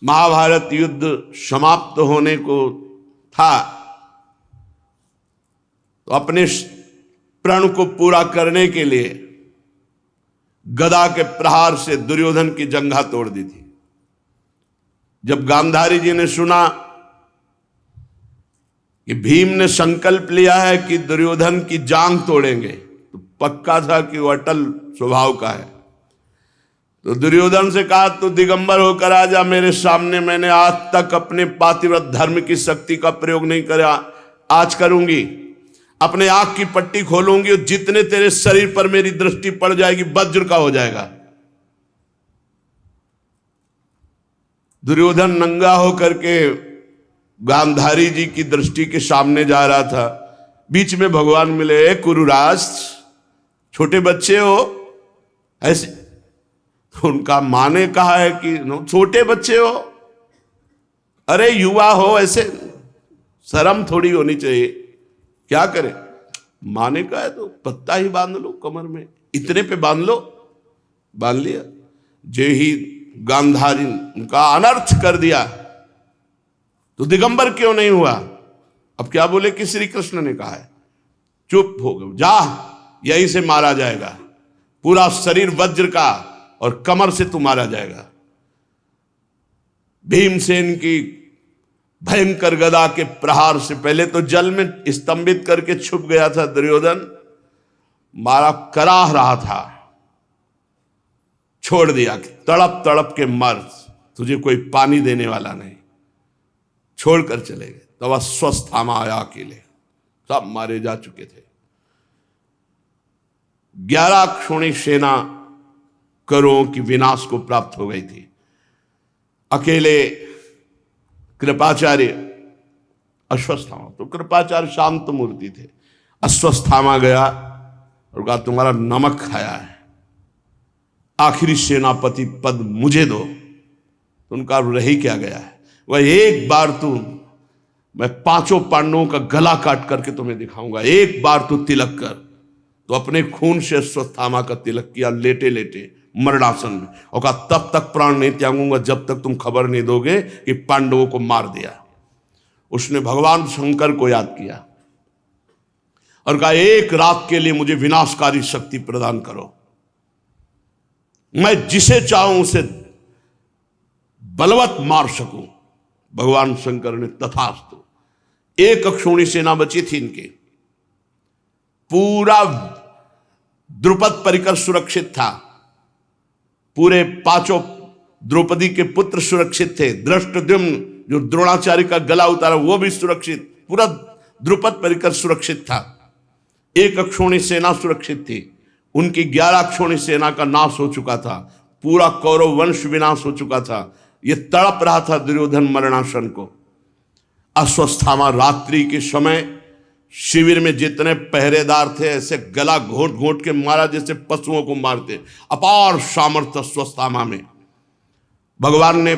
महाभारत युद्ध समाप्त होने को था तो अपने प्रण को पूरा करने के लिए गदा के प्रहार से दुर्योधन की जंघा तोड़ दी थी। जब गांधारी जी ने सुना कि भीम ने संकल्प लिया है कि दुर्योधन की जांघ तोड़ेंगे, तो पक्का था कि वो अटल स्वभाव का है। तो दुर्योधन से कहा तू दिगंबर होकर आ जा मेरे सामने, मैंने आज तक अपने पातिव्रत धर्म की शक्ति का प्रयोग नहीं करा, आज करूंगी। अपने आंख की पट्टी खोलूंगी और जितने तेरे शरीर पर मेरी दृष्टि पड़ जाएगी वज्र का हो जाएगा। दुर्योधन नंगा होकर के गांधारी जी की दृष्टि के सामने जा रहा था। बीच में भगवान मिले, कुरुराज छोटे बच्चे हो ऐसे, तो उनका माँ ने कहा है कि छोटे बच्चे हो, अरे युवा हो, ऐसे शर्म थोड़ी होनी चाहिए, क्या करें। माँ ने कहा है तो पत्ता ही बांध लो कमर में, इतने पे बांध लो, बांध लिया। जे ही गांधारी उनका अनर्थ कर दिया तो दिगंबर क्यों नहीं हुआ। अब क्या बोले कि श्री कृष्ण ने कहा है, चुप हो गए, जा यहीं से मारा जाएगा, पूरा शरीर वज्र का और कमर से तू मारा जाएगा। भीमसेन की भयंकर गदा के प्रहार से पहले तो जल में स्तंभित करके छुप गया था दुर्योधन, मारा कराह रहा था, छोड़ दिया कि तड़प तड़प के मर, तुझे कोई पानी देने वाला नहीं, छोड़कर चले गए। तब अश्वस्थामा आया अकेले, सब मारे जा चुके थे। 11 क्षोणी सेना करों की विनाश को प्राप्त हो गई थी। अकेले कृपाचार्य अश्वस्थामा, तो कृपाचार्य शांत मूर्ति थे, अश्वस्थामा गया और कहा तुम्हारा नमक खाया है, आखिरी सेनापति पद मुझे दो। तो उनका रही क्या गया है, वह एक बार तू, मैं 5 पांडवों का गला काट करके तुम्हें दिखाऊंगा, एक बार तू तिलक कर। तो अपने खून से अश्वस्थामा का तिलक किया लेटे लेटे मरणासन में, और कहा तब तक प्राण नहीं त्यागूंगा जब तक तुम खबर नहीं दोगे कि पांडवों को मार दिया। उसने भगवान शंकर को याद किया और कहा एक रात के लिए मुझे विनाशकारी शक्ति प्रदान करो, मैं जिसे चाहूं उसे बलवत मार सकूं। भगवान शंकर ने तथास्तु। एक अक्षोणी सेना बची थी इनके, पूरा द्रुपद परिकर सुरक्षित था, पूरे 5 द्रौपदी के पुत्र सुरक्षित थे, धृष्टद्युम्न जो द्रोणाचार्य का गला उतारा वो भी सुरक्षित, पूरा द्रुपद परिकर सुरक्षित था। एक अक्षोणी सेना सुरक्षित थी, उनकी 11 अक्षोणी सेना का नाश हो चुका था, पूरा कौरव वंश विनाश हो चुका था। ये तड़प रहा था दुर्योधन मरणासन को। अश्वस्थामा रात्रि के समय शिविर में जितने पहरेदार थे ऐसे गला घोट घोट के मारा जैसे पशुओं को मारते। अपार सामर्थ्य अश्वस्थामा में। भगवान ने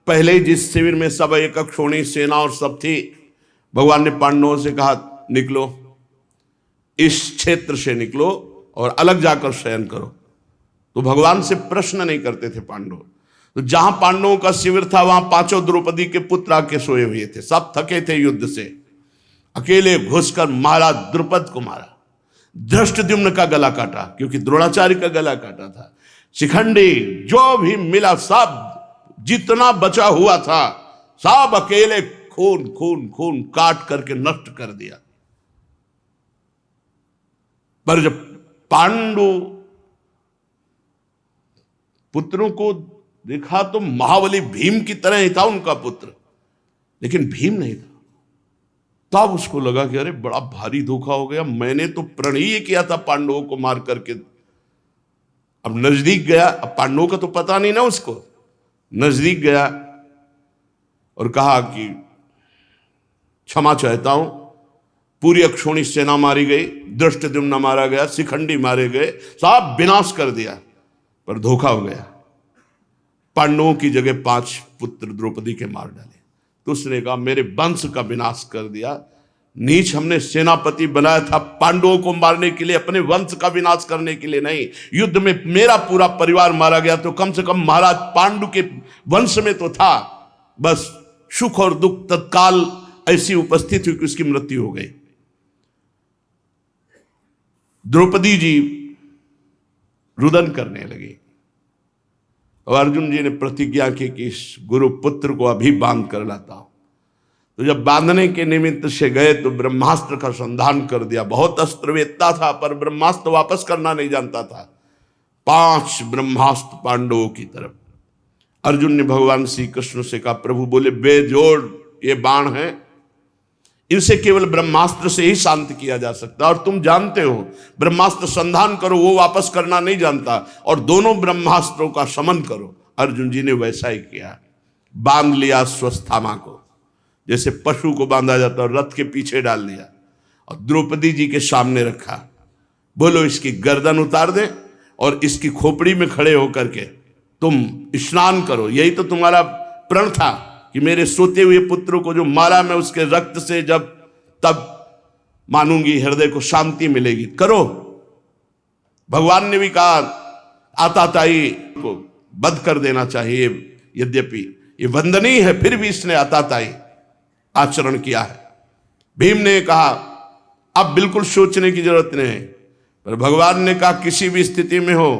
पहले ही जिस शिविर में सब एक अक्षोणी सेना और सब थी, भगवान ने पांडवों से कहा निकलो, इस क्षेत्र से निकलो और अलग जाकर शयन करो। तो भगवान से प्रश्न नहीं करते थे पांडव। तो जहां पांडवों का शिविर था वहां 5 द्रौपदी के पुत्र आके सोए हुए थे, सब थके थे युद्ध से, अकेले घुसकर मारा, द्रुपद को मारा, धृष्टद्युम्न का गला काटा क्योंकि द्रोणाचार्य का गला काटा था, शिखंडी जो भी मिला सब जितना बचा हुआ था सब अकेले खून खून खून काट करके नष्ट कर दिया। पर जब पांडु पुत्रों को देखा तो महाबली भीम की तरह ही था उनका पुत्र, लेकिन भीम नहीं था। तब उसको लगा कि अरे बड़ा भारी धोखा हो गया, मैंने तो प्रण ही किया था पांडवों को मार करके। अब नजदीक गया, अब पांडवों का तो पता नहीं ना उसको, नजदीक गया और कहा कि क्षमा चाहता हूं, पूरी अक्षोणी सेना मारी गई, धृष्टद्युम्न मारा गया, शिखंडी मारे गए, सब विनाश कर दिया, पर धोखा हो गया, पांडवों की जगह 5 पुत्र द्रौपदी के मार डाले। तो उसने कहा मेरे वंश का विनाश कर दिया, नीच हमने सेनापति बनाया था पांडवों को मारने के लिए, अपने वंश का विनाश करने के लिए नहीं। युद्ध में मेरा पूरा परिवार मारा गया तो कम से कम महाराज पांडु के वंश में तो था। बस सुख और दुख तत्काल ऐसी उपस्थित हुई कि उसकी मृत्यु हो गई। द्रौपदी जी रुदन करने लगी और अर्जुन जी ने प्रतिज्ञा की कि इस गुरु पुत्र को अभी बांध कर लाता हूं। तो जब बांधने के निमित्त से गए तो ब्रह्मास्त्र का संधान कर दिया। बहुत अस्त्रवेत्ता था पर ब्रह्मास्त्र वापस करना नहीं जानता था। 5 ब्रह्मास्त्र पांडवों की तरफ। अर्जुन ने भगवान श्री कृष्ण से कहा, प्रभु बोले बेजोड़ ये बाण है, इनसे केवल ब्रह्मास्त्र से ही शांत किया जा सकता, और तुम जानते हो ब्रह्मास्त्र संधान करो, वो वापस करना नहीं जानता, और दोनों ब्रह्मास्त्रों का शमन करो। अर्जुन जी ने वैसा ही किया, बांध लिया अश्वस्थामा को, जैसे पशु को बांधा जाता और रथ के पीछे डाल दिया, और द्रौपदी जी के सामने रखा। बोलो इसकी गर्दन उतार दे और इसकी खोपड़ी में खड़े होकर के तुम स्नान करो। यही तो तुम्हारा प्रण था कि मेरे सोते हुए पुत्र को जो मारा मैं उसके रक्त से जब तब मानूंगी, हृदय को शांति मिलेगी, करो। भगवान ने भी कहा आताताई को वध कर देना चाहिए, यद्यपि ये वंदनीय है फिर भी इसने आताताई आचरण किया है। भीम ने कहा अब बिल्कुल सोचने की जरूरत नहीं है, पर भगवान ने कहा किसी भी स्थिति में हो,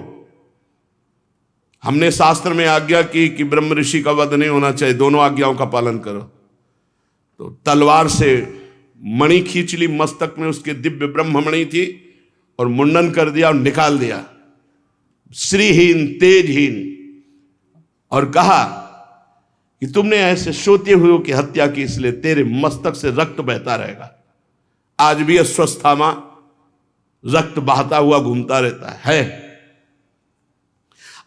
हमने शास्त्र में आज्ञा की कि ब्रह्म ऋषि का वध नहीं होना चाहिए, दोनों आज्ञाओं का पालन करो। तो तलवार से मणि खींच ली, मस्तक में उसके दिव्य ब्रह्ममणि थी, और मुंडन कर दिया और निकाल दिया, श्रीहीन तेजहीन, और कहा कि तुमने ऐसे सोते हुए की हत्या की, इसलिए तेरे मस्तक से रक्त बहता रहेगा। आज भी अश्वत्थामा रक्त बहता हुआ घूमता रहता है।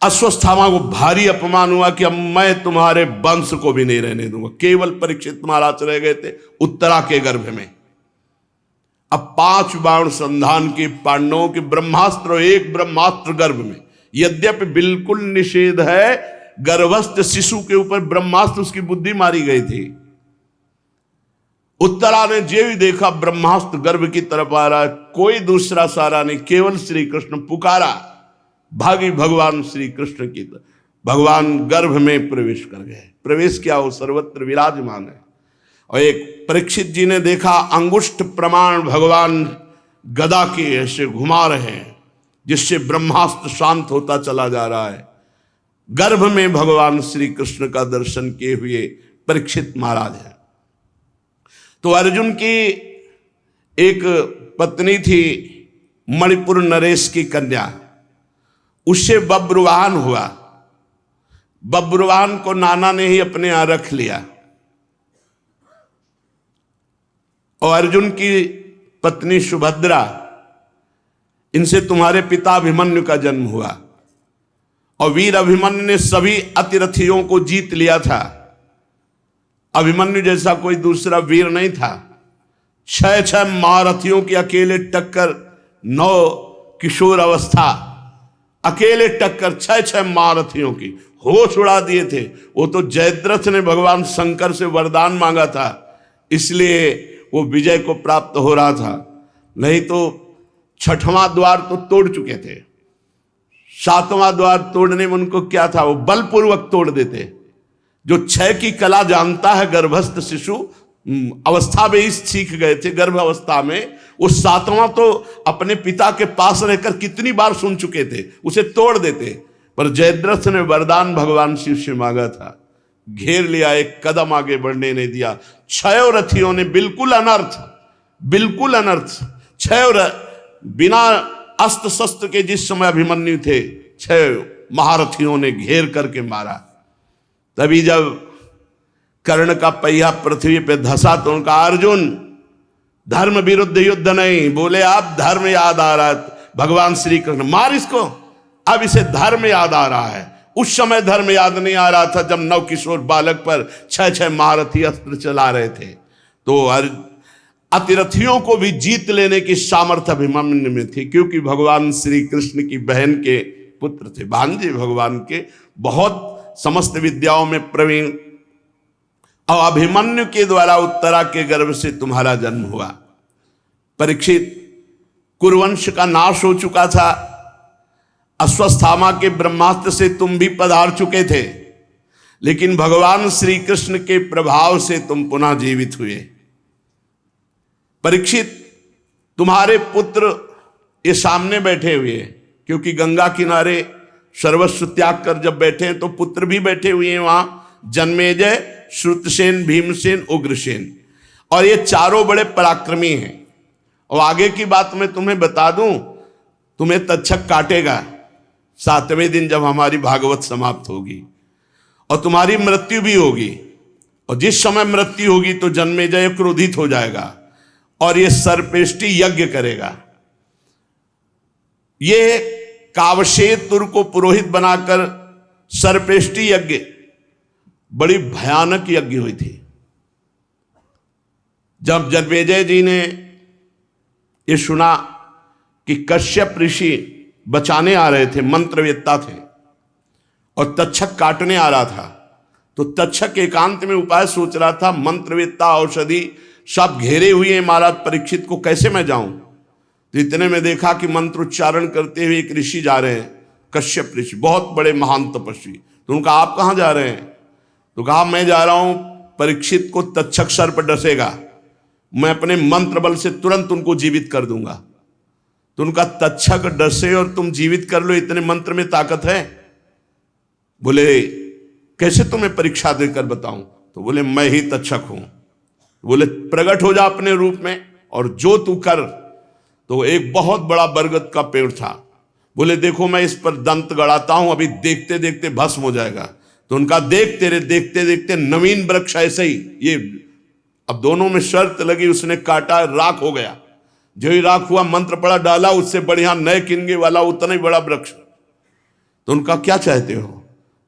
अश्वत्थामा को भारी अपमान हुआ कि अब मैं तुम्हारे वंश को भी नहीं रहने दूंगा। केवल परीक्षित महाराज रह गए थे उत्तरा के गर्भ में। अब 5 बाण संधान के पांडवों के ब्रह्मास्त्र, एक ब्रह्मास्त्र गर्भ में, यद्यपि बिल्कुल निषेध है, गर्भस्थ शिशु के ऊपर ब्रह्मास्त्र, उसकी बुद्धि मारी गई थी। उत्तरा ने जे भी देखा ब्रह्मास्त्र गर्भ की तरफ आ रहा है, कोई दूसरा सहारा नहीं, केवल श्री कृष्ण पुकारा, भागी भगवान श्री कृष्ण की तरफ। भगवान गर्भ में प्रवेश कर गए। प्रवेश किया, वो सर्वत्र विराजमान है। और एक परीक्षित जी ने देखा अंगुष्ठ प्रमाण भगवान गदा के ऐसे घुमा रहे हैं, जिससे ब्रह्मास्त्र शांत होता चला जा रहा है। गर्भ में भगवान श्री कृष्ण का दर्शन किए हुए परीक्षित महाराज है। तो अर्जुन की एक पत्नी थी मणिपुर नरेश की कन्या, उससे बब्रुवाहन हुआ। बब्रुवाहन को नाना ने ही अपने यहां रख लिया। और अर्जुन की पत्नी सुभद्रा, इनसे तुम्हारे पिता अभिमन्यु का जन्म हुआ। और वीर अभिमन्यु ने सभी अतिरथियों को जीत लिया था। अभिमन्यु जैसा कोई दूसरा वीर नहीं था। 6 महारथियों की अकेले टक्कर, 9 किशोर अवस्था, अकेले टक्कर 6 महारथियों की, होश उड़ा दिए थे। वो तो जयद्रथ ने भगवान शंकर से वरदान मांगा था, इसलिए वो विजय को प्राप्त हो रहा था। नहीं तो 6वां द्वार तो तोड़ चुके थे, 7वां द्वार तोड़ने में उनको क्या था, वो बलपूर्वक तोड़ देते। जो 6 की कला जानता है, गर्भस्थ शिशु अवस्था में ही सीख गए थे। गर्भ अवस्था में वो 7वां तो अपने पिता के पास रहकर कितनी बार सुन चुके थे, उसे तोड़ देते। पर जयद्रथ ने वरदान भगवान शिव से मांगा था, घेर लिया, एक कदम आगे बढ़ने नहीं दिया। 6 रथियों ने बिल्कुल अनर्थ, बिल्कुल अनर्थ, 6 बिना अस्त्र शस्त्र के जिस समय अभिमन्यु थे, 6 महारथियों ने घेर करके मारा। तभी जब कर्ण का पहिया पृथ्वी पे धसा तो उनका अर्जुन धर्म विरुद्ध युद्ध नहीं, बोले आप धर्म याद आ रहा है। भगवान श्री कृष्ण मार इसको, अब इसे धर्म याद आ रहा है। उस समय धर्म याद नहीं आ रहा था जब 9 किशोर बालक पर 6 महारथी अस्त्र चला रहे थे। तो अतिरथियों को भी जीत लेने की सामर्थ्य अभिमन्यु में थी, क्योंकि भगवान श्री कृष्ण की बहन के पुत्र थे, भांजे भगवान के, बहुत समस्त विद्याओं में प्रवीण। और अभिमन्यु के द्वारा उत्तरा के गर्भ से तुम्हारा जन्म हुआ। परीक्षित, कुरुवंश का नाश हो चुका था, अश्वत्थामा के ब्रह्मास्त्र से तुम भी पधार चुके थे, लेकिन भगवान श्री कृष्ण के प्रभाव से तुम पुनः जीवित हुए। परीक्षित, तुम्हारे पुत्र ये सामने बैठे हुए, क्योंकि गंगा किनारे सर्वस्व त्याग कर जब बैठे हैं तो पुत्र भी बैठे हुए हैं वहां, जन्मेजय, श्रुतसेन, भीमसेन, उग्रसेन। और ये चारों बड़े पराक्रमी हैं। और आगे की बात मैं तुम्हें बता दूं, तुम्हें तक्षक काटेगा 7वें दिन जब हमारी भागवत समाप्त होगी, और तुम्हारी मृत्यु भी होगी। और जिस समय मृत्यु होगी तो जन्मेजय क्रोधित हो जाएगा और ये सर्पेष्टि यज्ञ करेगा। ये कावशेतुर को पुरोहित बनाकर सर्पेष्टि यज्ञ, बड़ी भयानक यज्ञ हुई थी। जब जन्मेजय जी ने ये सुना कि कश्यप ऋषि बचाने आ रहे थे, मंत्रवेत्ता थे, और तक्षक काटने आ रहा था। तो तक्षक एकांत में उपाय सोच रहा था, मंत्रवेत्ता औषधि सब घेरे हुए हैं महाराज परीक्षित को, कैसे मैं जाऊं। तो इतने में देखा कि मंत्र उच्चारण करते हुए एक ऋषि जा रहे हैं, कश्यप ऋषि, बहुत बड़े महान तपस्वी। तो उनका आप कहाँ जा रहे हैं? तो कहा मैं जा रहा हूं, परीक्षित को तक्षक सर पर डसेगा, मैं अपने मंत्र बल से तुरंत उनको जीवित कर दूंगा। तो उनका तक्षक डसे और तुम जीवित कर लो, इतने मंत्र में ताकत है? बोले कैसे तुम्हें परीक्षा देकर बताऊं? तो बोले मैं ही तक्षक हूं। बोले प्रकट हो जा अपने रूप में और जो तू कर। तो एक बहुत बड़ा बरगद का पेड़ था। बोले देखो मैं इस पर दंत गड़ाता हूं, अभी देखते देखते भस्म हो जाएगा। तो उनका देखते देखते नवीन वृक्ष ऐसे ही, ये अब दोनों में शर्त लगी, उसने काटा, राख हो गया। जो ही राख हुआ मंत्र पड़ा, डाला, उससे बढ़िया नए किनगे वाला उतना ही बड़ा वृक्ष। तो उनका क्या चाहते हो?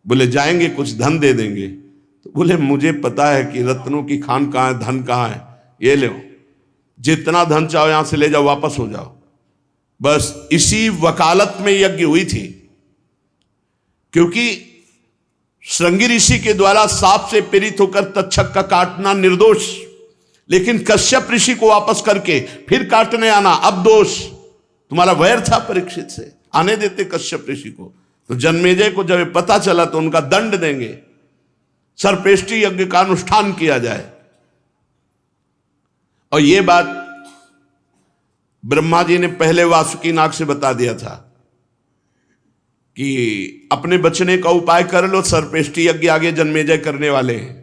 बोले जाएंगे, कुछ धन दे देंगे। तो बोले मुझे पता है कि रत्नों की खान कहाँ है, धन कहाँ है, ये लो, जितना धन चाहो यहां से ले जाओ, वापस हो जाओ। बस इसी वकालत में यज्ञ हुई थी, क्योंकि श्रृंगी ऋषि के द्वारा सांप से पीड़ित होकर तक्षक का काटना निर्दोष, लेकिन कश्यप ऋषि को वापस करके फिर काटने आना अब दोष। तुम्हारा वैर था परीक्षित से, आने देते कश्यप ऋषि को। तो जन्मेजय को जब पता चला तो उनका दंड देंगे, सर्पेष्टि यज्ञ का अनुष्ठान किया जाए। और यह बात ब्रह्मा जी ने पहले वासुकी नाग से बता दिया था कि अपने बचने का उपाय कर लो, सर्पेष्टि यज्ञ आगे जन्मेजय करने वाले हैं।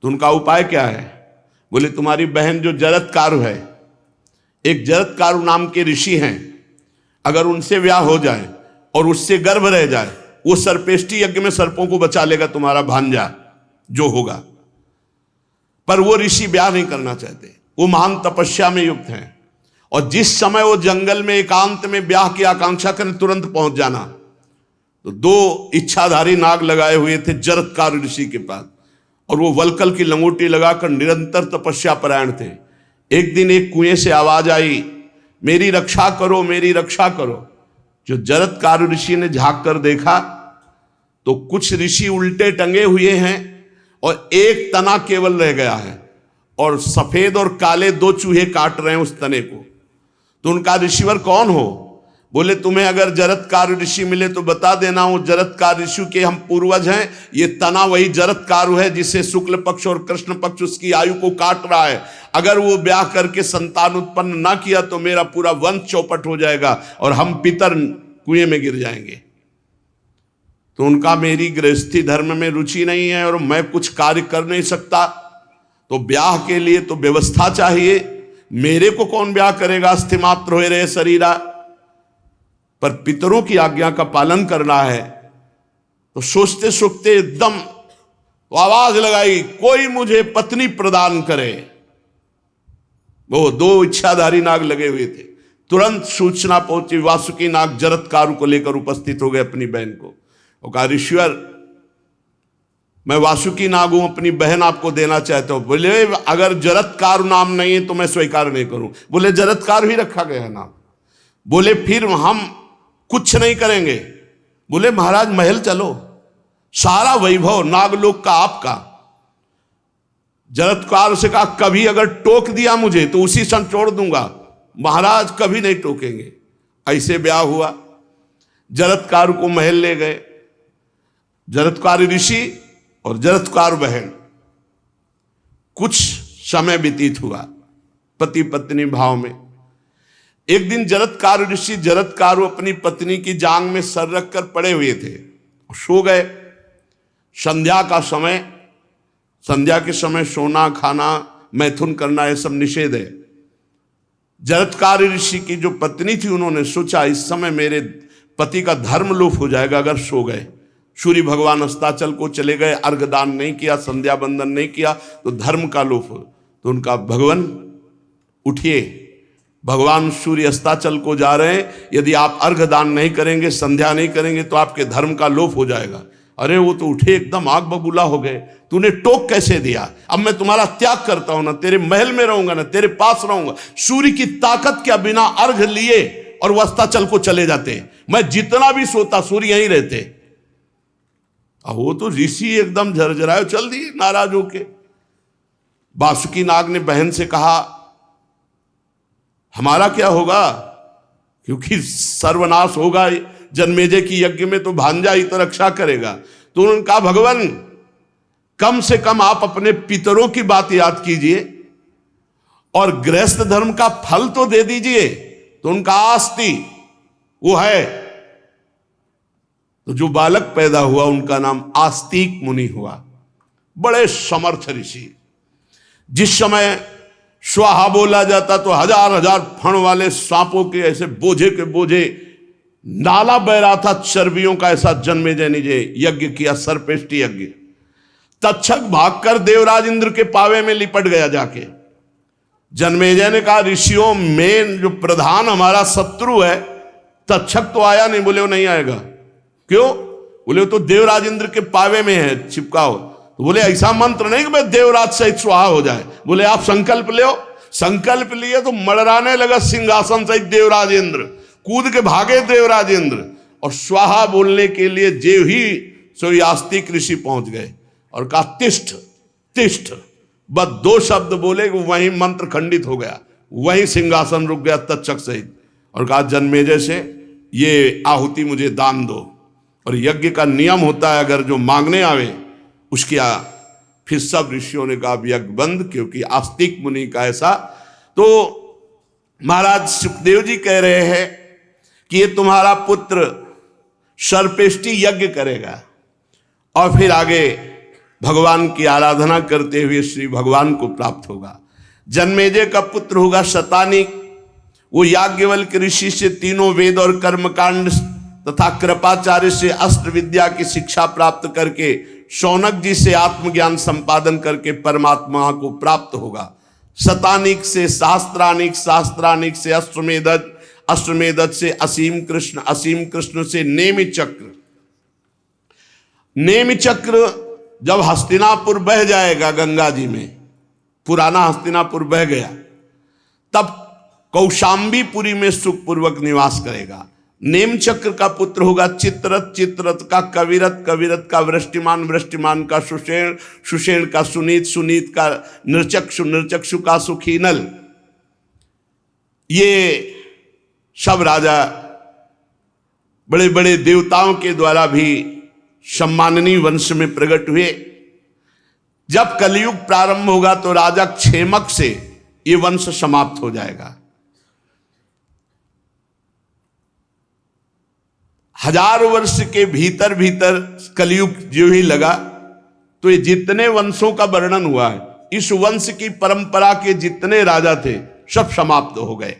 तो उनका उपाय क्या है? बोले तुम्हारी बहन जो जरत्कारु है, एक जरत्कारु नाम के ऋषि हैं, अगर उनसे ब्याह हो जाए और उससे गर्भ रह जाए, वो सर्पेष्टि यज्ञ में सर्पों को बचा लेगा, तुम्हारा भांजा जो होगा। पर वो ऋषि ब्याह नहीं करना चाहते, वो महान तपस्या में युक्त हैं, और जिस समय वो जंगल में एकांत में ब्याह की आकांक्षा करें तुरंत पहुंच जाना। तो दो इच्छाधारी नाग लगाए हुए थे जरत्कार ऋषि के पास, और वो वलकल की लंगोटी लगाकर निरंतर तपस्या परायण थे। एक दिन एक कुएं से आवाज आई, मेरी रक्षा करो, मेरी रक्षा करो। जो जरत्कार ऋषि ने झांक कर देखा तो कुछ ऋषि उल्टे टंगे हुए हैं और एक तना केवल रह गया है, और सफेद और काले दो चूहे काट रहे हैं उस तने को। तो उनका ऋषिवर कौन हो? बोले तुम्हें अगर जरत्कार ऋषि मिले तो बता देना, वो जरत्कार ऋषि के हम पूर्वज हैं। ये तना वही जरत्कारु है जिसे शुक्ल पक्ष और कृष्ण पक्ष उसकी आयु को काट रहा है। अगर वो ब्याह करके संतान उत्पन्न ना किया तो मेरा पूरा वंश चौपट हो जाएगा और हम पितर कुएं में गिर जाएंगे। तो उनका मेरी गृहस्थी धर्म में रुचि नहीं है और मैं कुछ कार्य कर नहीं सकता, तो ब्याह के लिए तो व्यवस्था चाहिए। मेरे को कौन ब्याह करेगा, अस्थिमात्र हो रहे शरीरा, पर पितरों की आज्ञा का पालन करना है। तो सोचते सोचते एकदम तो आवाज लगाई, कोई मुझे पत्नी प्रदान करे। वो दो इच्छाधारी नाग लगे हुए थे, तुरंत सूचना पहुंची, वासुकी नाग जरत्कारु को लेकर उपस्थित हो गए अपनी बहन को। वो कहा ऋषिवर मैं वासुकी नाग हूं, अपनी बहन आपको देना चाहता हूं। बोले अगर जरत्कारु नाम नहीं है तो मैं स्वीकार नहीं करूं। बोले जरत्कारु ही रखा गया है नाम। बोले फिर हम कुछ नहीं करेंगे। बोले महाराज महल चलो, सारा वैभव नागलोक का आपका। जरत्कार से कहा कभी अगर टोक दिया मुझे तो उसी क्षण छोड़ दूंगा। महाराज कभी नहीं टोकेंगे। ऐसे ब्याह हुआ, जरत्कार को महल ले गए, जरत्कार ऋषि और जरत्कार बहन। कुछ समय व्यतीत हुआ पति पत्नी भाव में। एक दिन जरत्कार ऋषि जरत्कारु अपनी पत्नी की जांग में सर रखकर पड़े हुए थे, सो गए। संध्या का समय, संध्या के समय सोना खाना मैथुन करना ये सब निषेध है। जरत्कार ऋषि की जो पत्नी थी उन्होंने सोचा इस समय मेरे पति का धर्म लोप हो जाएगा अगर सो गए। सूर्य भगवान अस्ताचल को चले गए, अर्घदान नहीं किया, संध्या बंदन नहीं किया तो धर्म का लोप हो। तो उनका भगवान उठिए, भगवान सूर्य अस्ताचल को जा रहे हैं, यदि आप अर्घदान नहीं करेंगे, संध्या नहीं करेंगे तो आपके धर्म का लोप हो जाएगा। अरे वो तो उठे, एकदम आग बबूला हो गए। तूने टोक कैसे दिया? अब मैं तुम्हारा त्याग करता हूं ना, तेरे महल में रहूंगा ना, तेरे पास रहूंगा। सूर्य की ताकत क्या, बिना अर्घ लिए और वो अस्ताचल को चले जाते। मैं जितना भी सोता सूर्य यहीं रहते। अब वो तो ऋषि एकदम झरझराए चल दिए नाराज होके। वासुकी नाग ने बहन से कहा हमारा क्या होगा, क्योंकि सर्वनाश होगा जन्मेजय की यज्ञ में, तो भांजा ही तो रक्षा करेगा। तो उन्होंने कहा भगवान कम से कम आप अपने पितरों की बात याद कीजिए और गृहस्थ धर्म का फल तो दे दीजिए। तो उनका आस्ति वो है, तो जो बालक पैदा हुआ उनका नाम आस्तिक मुनि हुआ। बड़े समर्थ ऋषि। जिस समय स्वाहा बोला जाता तो हजार हजार फण वाले सांपों के ऐसे बोझे के बोझे नाला बह रहा था चर्बियों का। ऐसा जन्मेजय ने यज्ञ किया, सर्पेष्टि यज्ञ। तक्षक भागकर देवराज इंद्र के पावे में लिपट गया जाके। जन्मेजय ने कहा ऋषियों में जो प्रधान हमारा शत्रु है तक्षक तो आया नहीं। बोले वो नहीं आएगा। क्यों? बोले वो तो देवराज इंद्र के पावे में है, चिपकाओ। तो बोले ऐसा मंत्र नहीं कि मैं देवराज सहित स्वाहा हो जाए। बोले आप संकल्प लो। संकल्प लिए तो मड़राने लगा सिंहासन सहित देवराज इंद्र, कूद के भागे देवराज इंद्र। और स्वाहा बोलने के लिए जेव ही सोई आस्तिक ऋषि पहुंच गए और कहा तिष्ठ तिष्ठ। बस दो शब्द बोले वहीं मंत्र खंडित हो गया, वहीं सिंहासन रुक गया तक्षक सहित। और कहा जन्मेजय से ये आहुति मुझे दान दो। और यज्ञ का नियम होता है अगर जो मांगने आवे उसकी फिर सब ऋषियों ने कहा यज्ञ बंद, क्योंकि आस्तिक मुनि का ऐसा। तो महाराज सुखदेव जी कह रहे हैं कि ये तुम्हारा पुत्र सर्पेष्टि यज्ञ करेगा और फिर आगे भगवान की आराधना करते हुए श्री भगवान को प्राप्त होगा। जन्मेजय का पुत्र होगा शतानिक। वो याज्ञवल्क्य ऋषि से तीनों वेद और कर्मकांड तथा कृपाचार्य से अस्त्र विद्या की शिक्षा प्राप्त करके शौनक जी से आत्मज्ञान संपादन करके परमात्मा को प्राप्त होगा। शतानिक से शास्त्रानिक, शास्त्रानिक से अश्वमेधज, अश्वमेधज से असीम कृष्ण, असीम कृष्ण से नेमि चक्र। नेमि चक्र जब हस्तिनापुर बह जाएगा गंगा जी में, पुराना हस्तिनापुर बह गया, तब कौशाम्बीपुरी में सुखपूर्वक निवास करेगा। नेम चक्र का पुत्र होगा चित्ररथ, चित्ररथ का कविरथ, कविरथ का वृष्टिमान, वृष्टिमान का सुषेण, सुषेण का सुनीत, सुनीत का नृचक्षु, नृचक्षु का सुखीनल। ये सब राजा बड़े बड़े देवताओं के द्वारा भी सम्माननीय वंश में प्रकट हुए। जब कलयुग प्रारंभ होगा तो राजा क्षेमक से ये वंश समाप्त हो जाएगा। 1000 वर्ष के भीतर भीतर कलयुग जो ही लगा तो ये जितने वंशों का वर्णन हुआ है, इस वंश की परंपरा के जितने राजा थे सब समाप्त हो गए।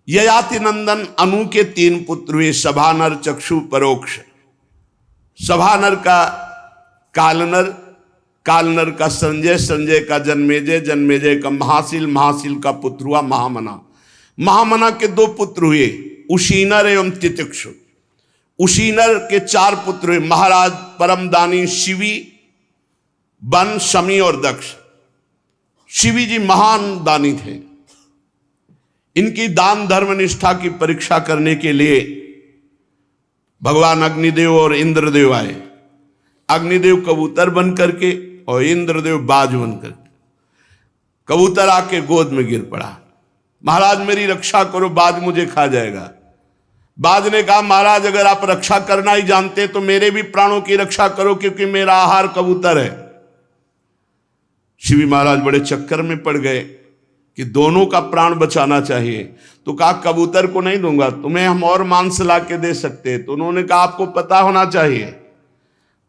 ययाति नंदन अनु के 3 पुत्र हुए, सभानर, चक्षु, परोक्ष। सभानर का कालनर, कालनर का संजय, संजय का जन्मेजय, जन्मेजय का महाशील, महाशील का पुत्र हुआ महामना। महामना के 2 पुत्र हुए, उशीनर एवं तितिक्षु। उशीनर के 4 पुत्र हुए, महाराज परमदानी शिवी, बन, शमी और दक्ष। शिवी जी महान दानी थे। इनकी दान धर्म निष्ठा की परीक्षा करने के लिए भगवान अग्निदेव और इंद्रदेव आए। अग्निदेव कबूतर बन करके और इंद्रदेव बाज बन करके। कबूतर आके गोद में गिर पड़ा, महाराज मेरी रक्षा करो, बाज मुझे खा जाएगा। बाज ने कहा महाराज अगर आप रक्षा करना ही जानते तो मेरे भी प्राणों की रक्षा करो, क्योंकि मेरा आहार कबूतर है। शिवी महाराज बड़े चक्कर में पड़ गए कि दोनों का प्राण बचाना चाहिए। तो कहा कबूतर को नहीं दूंगा, तुम्हें हम और मांस ला के दे सकते। तो उन्होंने कहा आपको पता होना चाहिए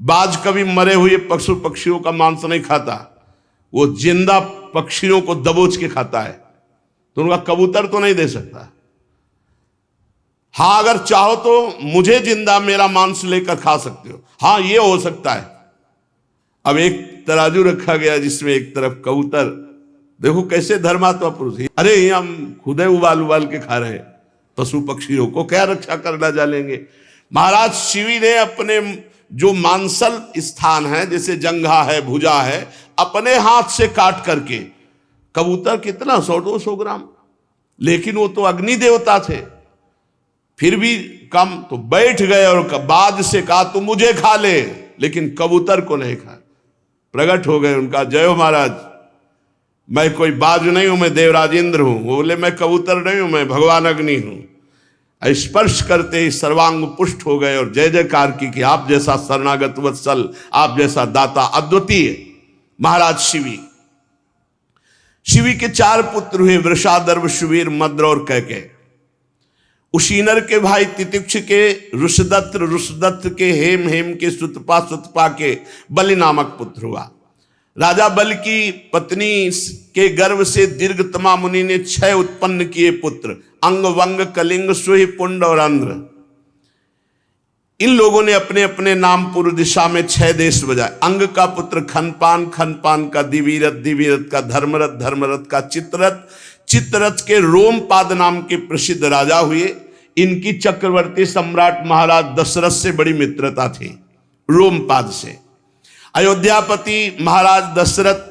बाज कभी मरे हुए पशु पक्षियों का मांस नहीं खाता, वो जिंदा पक्षियों को दबोच के खाता है। तो उनका कबूतर तो नहीं दे सकता। हाँ अगर चाहो तो मुझे जिंदा मेरा मांस लेकर खा सकते हो, हाँ ये हो सकता है। अब एक तराजू रखा गया जिसमें एक तरफ कबूतर, देखो कैसे धर्मात्मा पुरुष, अरे ये हम खुद उबाल उबाल के खा रहे, पशु पक्षियों को क्या रक्षा करना जानेंगे। महाराज शिवी ने अपने जो मांसल स्थान है, जैसे जंघा है, भुजा है, अपने हाथ से काट करके, कबूतर कितना 100-200 ग्राम, लेकिन वो तो अग्नि देवता थे, फिर भी कम, तो बैठ गए और बाद से कहा तू मुझे खा ले, लेकिन कबूतर को नहीं खा। प्रकट हो गए, उनका जय हो महाराज, मैं कोई बाज नहीं हूं, मैं देवराज इंद्र हूं। वो बोले मैं कबूतर नहीं हूं, मैं भगवान अग्नि हूं। स्पर्श करते ही सर्वांग पुष्ट हो गए और जय जयकार की कि आप जैसा शरणागत वत्सल, आप जैसा दाता अद्वितीय महाराज शिवी। शिवी के 4 पुत्र हुए, वृषादर्भ, सुवीर, मद्र और कैकेय। उशीनर के भाई तितिक्ष के रुषदत्त, रुषदत्त के हेम, हेम के सुतपा, सुतपा के बलि नामक पुत्र हुआ। राजा बल की पत्नी के गर्भ से दीर्घतमा मुनि ने 6 उत्पन्न किए पुत्र, अंग, वंग, कलिंग, सुहि, पुंड और अंध्र। इन लोगों ने अपने अपने नाम पूर्व दिशा में 6 देश बजाए। अंग का पुत्र खनपान, खनपान का दिवीरथ, दिवीरथ का धर्मरथ, धर्मरथ का चित्ररथ, चित्ररथ के रोमपाद नाम के प्रसिद्ध राजा हुए। इनकी चक्रवर्ती सम्राट महाराज दशरथ से बड़ी मित्रता थी, रोमपाद से। अयोध्यापति महाराज दशरथ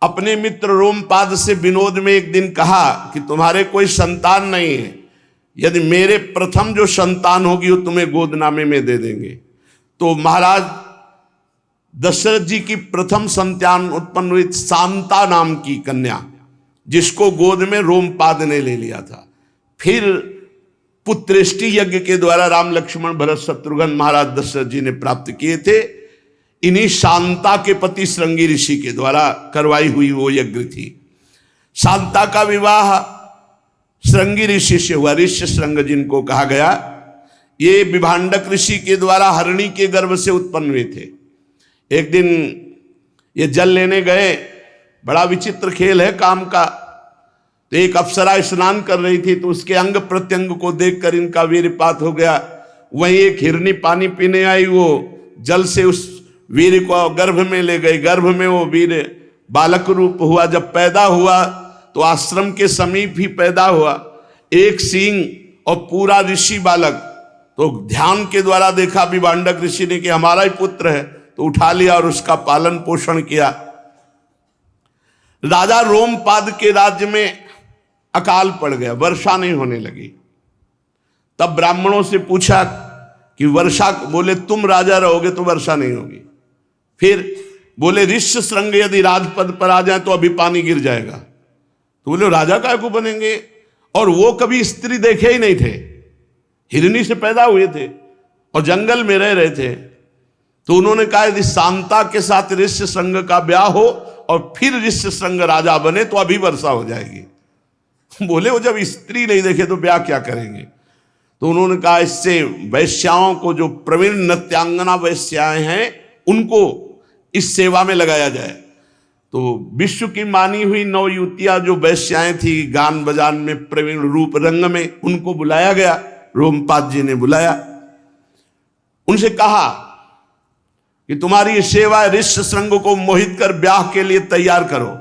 अपने मित्र रोमपाद से विनोद में एक दिन कहा कि तुम्हारे कोई संतान नहीं है, यदि मेरे प्रथम जो संतान होगी वो तुम्हें गोदनामे में दे देंगे। तो महाराज दशरथ जी की प्रथम संतान उत्पन्न हुई शांता नाम की कन्या, जिसको गोद में रोमपाद ने ले लिया था। फिर पुत्रेष्टि यज्ञ के द्वारा राम, लक्ष्मण, भरत, शत्रुघ्न महाराज दशरथ जी ने प्राप्त किए थे। इन्हीं शांता के पति श्रृंगी ऋषि के द्वारा करवाई हुई वो यज्ञ थी। शांता का विवाह श्रृंगी ऋषि से हुआ, ऋष्य श्रृंग जिनको कहा गया। ये विभांडक ऋषि के द्वारा हरिणी के गर्भ से उत्पन्न हुए थे। एक दिन ये जल लेने गए, बड़ा विचित्र खेल है काम का। तो एक अप्सरा स्नान कर रही थी, तो उसके अंग प्रत्यंग को देखकर इनका वीरपात हो गया। वहीं एक हिरनी पानी पीने आई, वो जल से उस वीर को गर्भ में ले गई। गर्भ में वो वीर बालक रूप हुआ। जब पैदा हुआ तो आश्रम के समीप ही पैदा हुआ, एक सींग और पूरा ऋषि बालक। तो ध्यान के द्वारा देखा विभांडक ऋषि ने कि हमारा ही पुत्र है, तो उठा लिया और उसका पालन पोषण किया। राजा रोमपाद के राज्य में अकाल पड़ गया, वर्षा नहीं होने लगी। तब ब्राह्मणों से पूछा कि वर्षा, बोले तुम राजा रहोगे तो वर्षा नहीं होगी। फिर बोले ऋष्य श्रृंग यदि राजपद पर आ जाए तो अभी पानी गिर जाएगा। तो बोले राजा काय को बनेंगे, और वो कभी स्त्री देखे ही नहीं थे, हिरनी से पैदा हुए थे और जंगल में रह रहे थे। तो उन्होंने कहा यदि शांता के साथ ऋष्य श्रृंग का ब्याह हो और फिर ऋष्य श्रृंग राजा बने तो अभी वर्षा हो जाएगी। बोले वो जब स्त्री नहीं देखे तो ब्याह क्या करेंगे। तो उन्होंने कहा इससे वैश्याओं को, जो प्रवीण नृत्यांगना वैश्याएं हैं, उनको इस सेवा में लगाया जाए। तो विश्व की मानी हुई 9 युवतियां जो वैश्याएं थी, गान बजान में प्रवीण, रूप रंग में, उनको बुलाया गया। रोमपाद जी ने बुलाया, उनसे कहा कि तुम्हारी सेवा ऋष्य श्रृंग को मोहित कर ब्याह के लिए तैयार करो,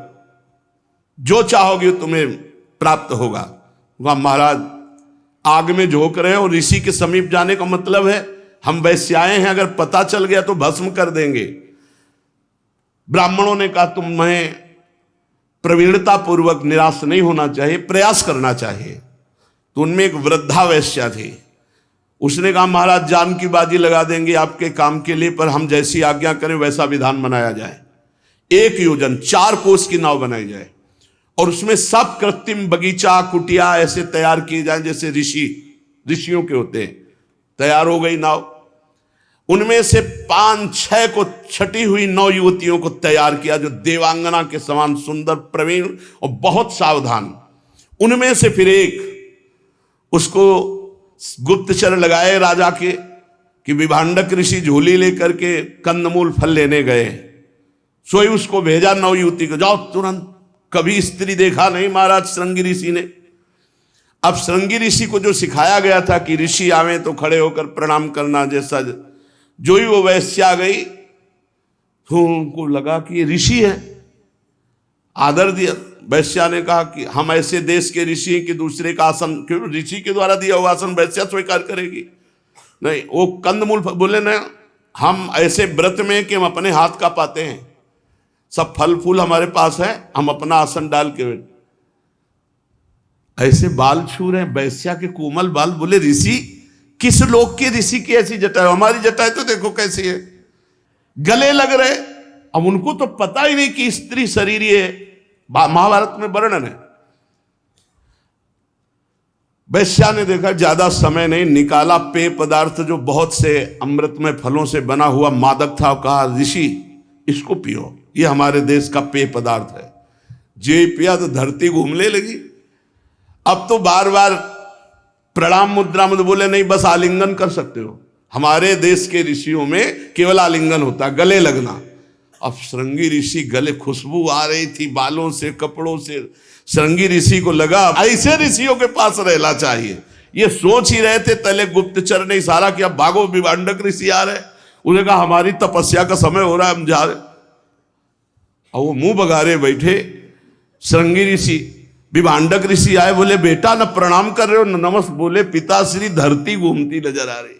जो चाहोगे तुम्हें प्राप्त होगा। वह महाराज आग में झोंक रहे और ऋषि के समीप जाने का मतलब है हम वैश्याएं हैं, अगर पता चल गया तो भस्म कर देंगे। ब्राह्मणों ने कहा तुम्हें प्रवीणता पूर्वक निराश नहीं होना चाहिए, प्रयास करना चाहिए। तो उनमें एक वृद्धा वैश्या थी, उसने कहा महाराज जान की बाजी लगा देंगे आपके काम के लिए, पर हम जैसी आज्ञा करें वैसा विधान बनाया जाए। 1 योजन 4 कोस की नाव बनाई जाए और उसमें सब कृत्रिम बगीचा, कुटिया ऐसे तैयार किए जाए जैसे ऋषियों के होते हैं। तैयार हो गई नाव। उनमें से 5-6 को छटी हुई 9 युवतियों को तैयार किया, जो देवांगना के समान सुंदर, प्रवीण और बहुत सावधान। उनमें से फिर एक उसको गुप्तचर लगाए राजा के कि विभांडक ऋषि झोली लेकर के कंदमूल फल लेने गए। सोई उसको भेजा 9 युवती को, जाओ तुरंत। कभी स्त्री देखा नहीं महाराज श्रृंगी ऋषि ने। अब श्रृंगी ऋषि को जो सिखाया गया था कि ऋषि आवे तो खड़े होकर प्रणाम करना, जैसा जो ही वो वैश्या गई तो उनको लगा कि ये ऋषि है, आदर दिया। वैश्या ने कहा कि हम ऐसे देश के ऋषि हैं कि दूसरे का आसन, क्यों ऋषि के द्वारा दिया हुआ आसन वैश्या स्वीकार करेगी? नहीं, वो कंदमूल बोले ना, हम ऐसे व्रत में कि हम अपने हाथ का पाते हैं, सब फल फूल हमारे पास है, हम अपना आसन डाल के। ऐसे बाल छू रहे हैं, वैश्या के कोमल बाल। बोले ऋषि, किस लोक के ऋषि की ऐसी जटाएं? हमारी जटाएं तो देखो कैसी है, गले लग रहे। अब उनको तो पता ही नहीं कि स्त्री शरीर ये महाभारत में वर्णन है। वैश्या ने देखा ज्यादा समय नहीं, निकाला पेय पदार्थ जो बहुत से अमृतमय फलों से बना हुआ मादक था। कहा ऋषि इसको पियो, ये हमारे देश का पेय पदार्थ है। जे पिया तो धरती घूमने लगी। अब तो बार बार प्रणाम मुद्रा में बोले नहीं, बस आलिंगन कर सकते हो। हमारे देश के ऋषियों में केवल आलिंगन होता, गले लगना। अब श्रृंगी ऋषि गले, खुशबू आ रही थी बालों से, कपड़ों से। श्रृंगी ऋषि को लगा ऐसे ऋषियों के पास रहना चाहिए। ये सोच ही रहे थे, तले गुप्तचर ने इशारा किया, भागो विभांडक ऋषि आ रहे। उन्होंने कहा हमारी तपस्या का समय हो रहा है, हम जा रहे। और वो मुंह बगारे बैठे। श्रृंगी ऋषि, विभांडक ऋषि आए, बोले बेटा न प्रणाम कर रहे हो न नमस्ते। बोले पिताश्री धरती घूमती नजर आ रही।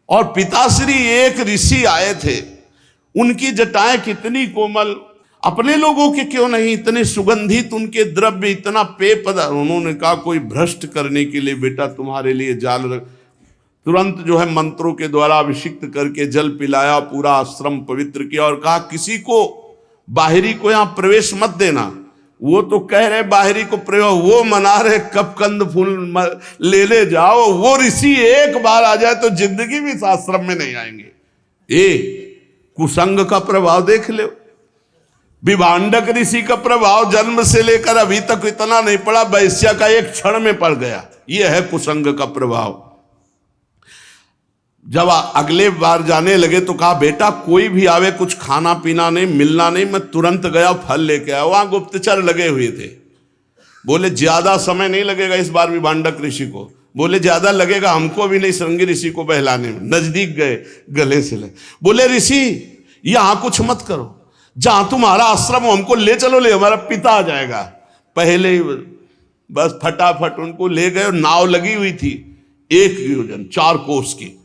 और पिताश्री एक ऋषि आए थे, उनकी जटाएं कितनी कोमल, अपने लोगों के क्यों नहीं, इतने सुगंधित उनके द्रव्य, इतना पेय पदार्थ। उन्होंने कहा कोई भ्रष्ट करने के लिए बेटा तुम्हारे लिए जाल रख। तुरंत जो है मंत्रों के द्वारा अभिषिक्त करके जल पिलाया, पूरा आश्रम पवित्र किया और कहा किसी को बाहरी को यहां प्रवेश मत देना। वो तो कह रहे बाहरी को प्रयोग, वो मना रहे कब कंद फूल ले जाओ। वो ऋषि एक बार आ जाए तो जिंदगी भी इस आश्रम में नहीं आएंगे। कुसंग का प्रभाव देख लो। विभांडक ऋषि का प्रभाव जन्म से लेकर अभी तक इतना नहीं पड़ा, वैश्या का एक क्षण में पड़ गया। यह है कुसंग का प्रभाव। जब अगले बार जाने लगे तो कहा बेटा कोई भी आवे, कुछ खाना पीना नहीं, मिलना नहीं। मैं तुरंत गया, फल लेके आया। वहां गुप्तचर लगे हुए थे। बोले ज्यादा समय नहीं लगेगा इस बार विभांडक ऋषि को। बोले ज्यादा लगेगा हमको भी नहीं, श्रृंगी ऋषि को बहलाने में। नजदीक गए, गले से ले। बोले ऋषि यहां कुछ मत करो, जहां तुम्हारा आश्रम हो हमको ले चलो, ले हमारा पिता आ जाएगा। पहले ही बस फटाफट उनको ले गए। नाव लगी हुई थी 1 योजन 4 कोस की,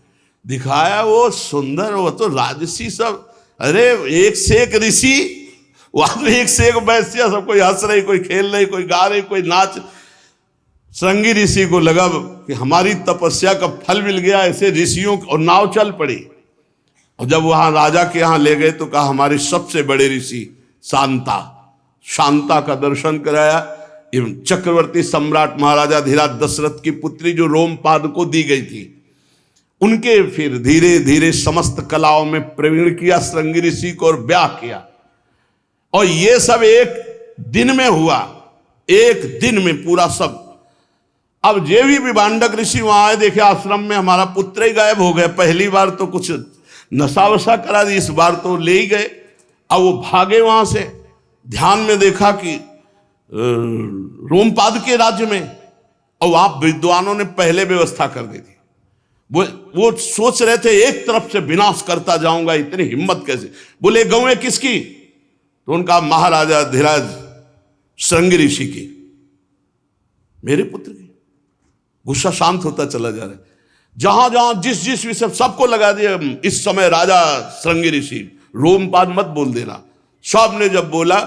दिखाया। वो सुंदर, वो तो राजसी सब, अरे एक से एक ऋषि, वहां एक से एक वैश्या, सब कोई हंस रही, कोई खेल रही, कोई गा रही, कोई नाच। श्रृंगी ऋषि को लगा कि हमारी तपस्या का फल मिल गया ऐसे ऋषियों, और नाव चल पड़ी। और जब वहां राजा के यहां ले गए तो कहा हमारे सबसे बड़े ऋषि शांता का दर्शन कराया। चक्रवर्ती सम्राट महाराजा धीराज दशरथ की पुत्री जो रोमपाद को दी गई थी, उनके फिर धीरे धीरे समस्त कलाओं में प्रवीण किया श्रृंगी ऋषि को और ब्याह किया। और ये सब एक दिन में हुआ, एक दिन में पूरा सब। अब जे भी विभांडक ऋषि वहां आए, देखे आश्रम में हमारा पुत्र ही गायब हो गए। पहली बार तो कुछ नशा वशा करा दी, इस बार तो ले ही गए। अब वो भागे वहां से, ध्यान में देखा कि रोमपाद के राज्य में, और वहां विद्वानों ने पहले व्यवस्था कर दी थी। वो सोच रहे थे एक तरफ से विनाश करता जाऊंगा, इतनी हिम्मत कैसे। बोले गौएं किसकी? तो उनका महाराजा धीराज श्रृंगी ऋषि की, मेरे पुत्र की। गुस्सा शांत होता चला जा रहा है। जहां जहां जिस जिस विषय सबको लगा दिया, इस समय राजा श्रृंगी ऋषि, रोमपाद मत बोल देना। सब ने जब बोला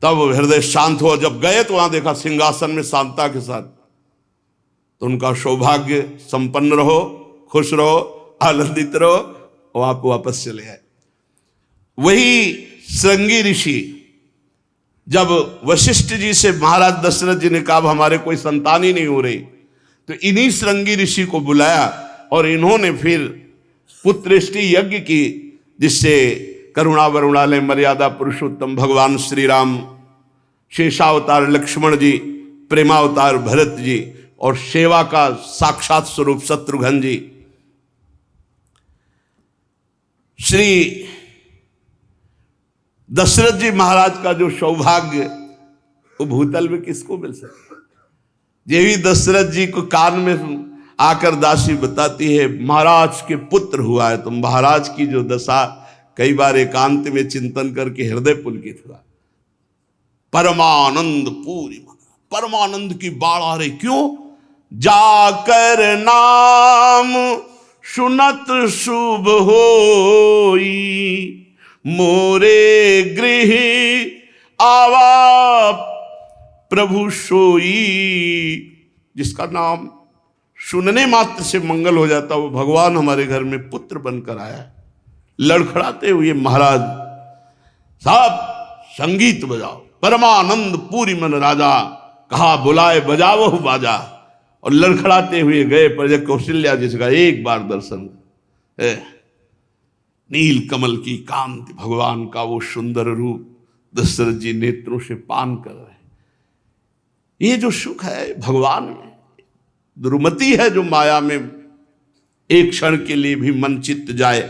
तब हृदय शांत हुआ। जब गए तो वहां देखा सिंहासन में शांता के साथ। तो उनका सौभाग्य संपन्न रहो, खुश रहो, आनंदित रहो, और आप वापस चले आए। वही श्रृंगी ऋषि जब वशिष्ठ जी से महाराज दशरथ जी ने कहा हमारे कोई संतान ही नहीं हो रही, तो इन्हीं श्रृंगी ऋषि को बुलाया और इन्होंने फिर पुत्रेष्टि यज्ञ की, जिससे करुणा वरुणालय मर्यादा पुरुषोत्तम भगवान श्री राम, शेषावतार लक्ष्मण जी, प्रेमावतार भरत जी, और सेवा का साक्षात स्वरूप शत्रुघ्न जी। श्री दशरथ जी महाराज का जो सौभाग्य, वो भूतल में किसको मिल सकता। ये भी दशरथ जी को कान में आकर दासी बताती है महाराज के पुत्र हुआ है। तो महाराज की जो दशा, कई बार एकांत में चिंतन करके हृदय पुलकित हुआ। परमानंद पूरी, परमानंद की बाढ़ आ रही। क्यों? जाकर नाम सुनत शुभ होई, मोरे गृह आवा प्रभु सोई, जिसका नाम सुनने मात्र से मंगल हो जाता, वो भगवान हमारे घर में पुत्र बनकर आया है। लड़खड़ाते हुए महाराज साहब संगीत बजाओ, परमानंद पूरी मन राजा, कहा बुलाए बजावो बाजा। और लड़खड़ाते हुए गए प्रजा कौशल्या जिसका एक बार दर्शन है। नील कमल की कांति, भगवान का वो सुंदर रूप दशरथ जी नेत्रों से पान कर रहे हैं। ये जो सुख है भगवान में, दुर्मति है जो माया में एक क्षण के लिए भी मन चित्त जाए।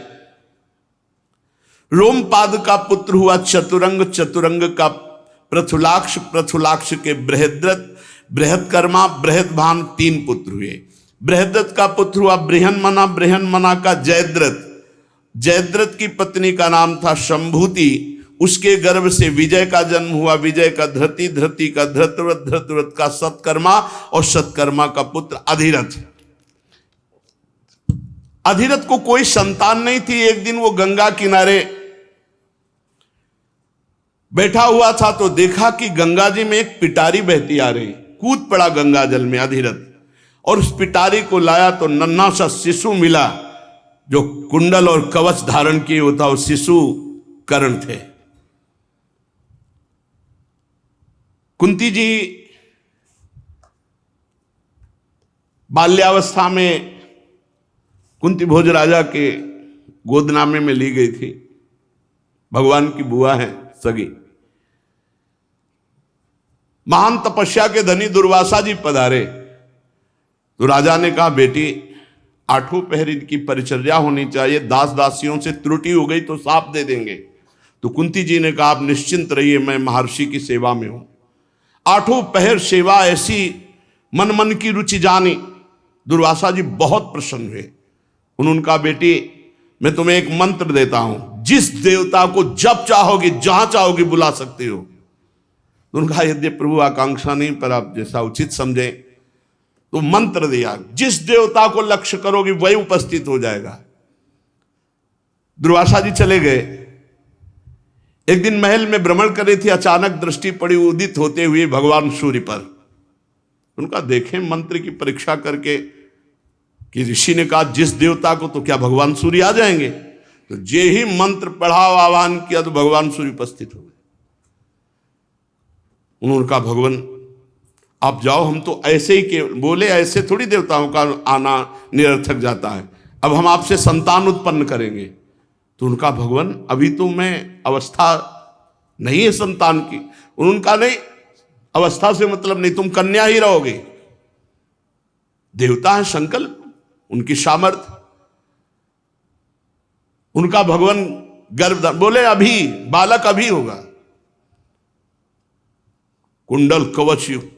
रोमपाद का पुत्र हुआ चतुरंग, चतुरंग का पृथुलाक्ष, पृथुलाक्ष के बृहद्रथ, बृहत्कर्मा, बृहद्भान, 3 पुत्र हुए। बृहद्रथ का पुत्र हुआ बृहन्मना, बृहन्मना का जयद्रथ, जयद्रथ की पत्नी का नाम था शंभूति, उसके गर्भ से विजय का जन्म हुआ, विजय का धृति, धृति का धृतव्रत, धृतव्रत का सत्कर्मा और सत्कर्मा का पुत्र अधिरथ। अधिरथ को कोई संतान नहीं थी। एक दिन वो गंगा किनारे बैठा हुआ था तो देखा कि गंगा जी में एक पिटारी बहती आ रही। कूद पड़ा गंगा जल में अधिरथ और उस पिटारी को लाया तो नन्हा सा शिशु मिला जो कुंडल और कवच धारण किए होता, वो शिशु कर्ण थे। कुंती जी बाल्यावस्था में कुंती भोज राजा के गोदनामे में ली गई थी। भगवान की बुआ है सगी। महान तपस्या के धनी दुर्वासा जी पधारे तो राजा ने कहा बेटी 8 पहर इनकी परिचर्या होनी चाहिए, दास दासियों से त्रुटि हो गई तो साप दे देंगे। तो कुंती जी ने कहा आप निश्चिंत रहिए, मैं महर्षि की सेवा में हूं। 8 पहर सेवा ऐसी मन मन की रुचि जानी। दुर्वासा जी बहुत प्रसन्न हुए। उन्होंने कहा बेटी मैं तुम्हें एक मंत्र देता हूं, जिस देवता को जब चाहोगे जहां चाहोगे बुला सकते हो। तो उन्होंने कहा यद्य प्रभु आकांक्षा नहीं, पर आप जैसा उचित समझे। तो मंत्र दिया, जिस देवता को लक्ष्य करोगे वही उपस्थित हो जाएगा। दुर्वासा जी चले गए। एक दिन महल में भ्रमण कर रही थी, अचानक दृष्टि पड़ी उदित होते हुए भगवान सूर्य पर। उनका देखें मंत्र की परीक्षा करके कि ऋषि ने कहा जिस देवता को, तो क्या भगवान सूर्य आ जाएंगे? तो जे ही मंत्र पढ़ा आह्वान किया तो भगवान सूर्य उपस्थित हो गए। उन्होंने कहा भगवान आप जाओ, हम तो ऐसे ही के बोले, ऐसे थोड़ी देवताओं का आना निरर्थक जाता है, अब हम आपसे संतान उत्पन्न करेंगे। तो उनका भगवान अभी तो मैं अवस्था नहीं है संतान की। उनका नहीं, अवस्था से मतलब नहीं, तुम कन्या ही रहोगे। देवता है संकल्प, उनकी सामर्थ्य। उनका भगवान गर्भ बोले अभी बालक अभी होगा। कुंडल कवच युक्त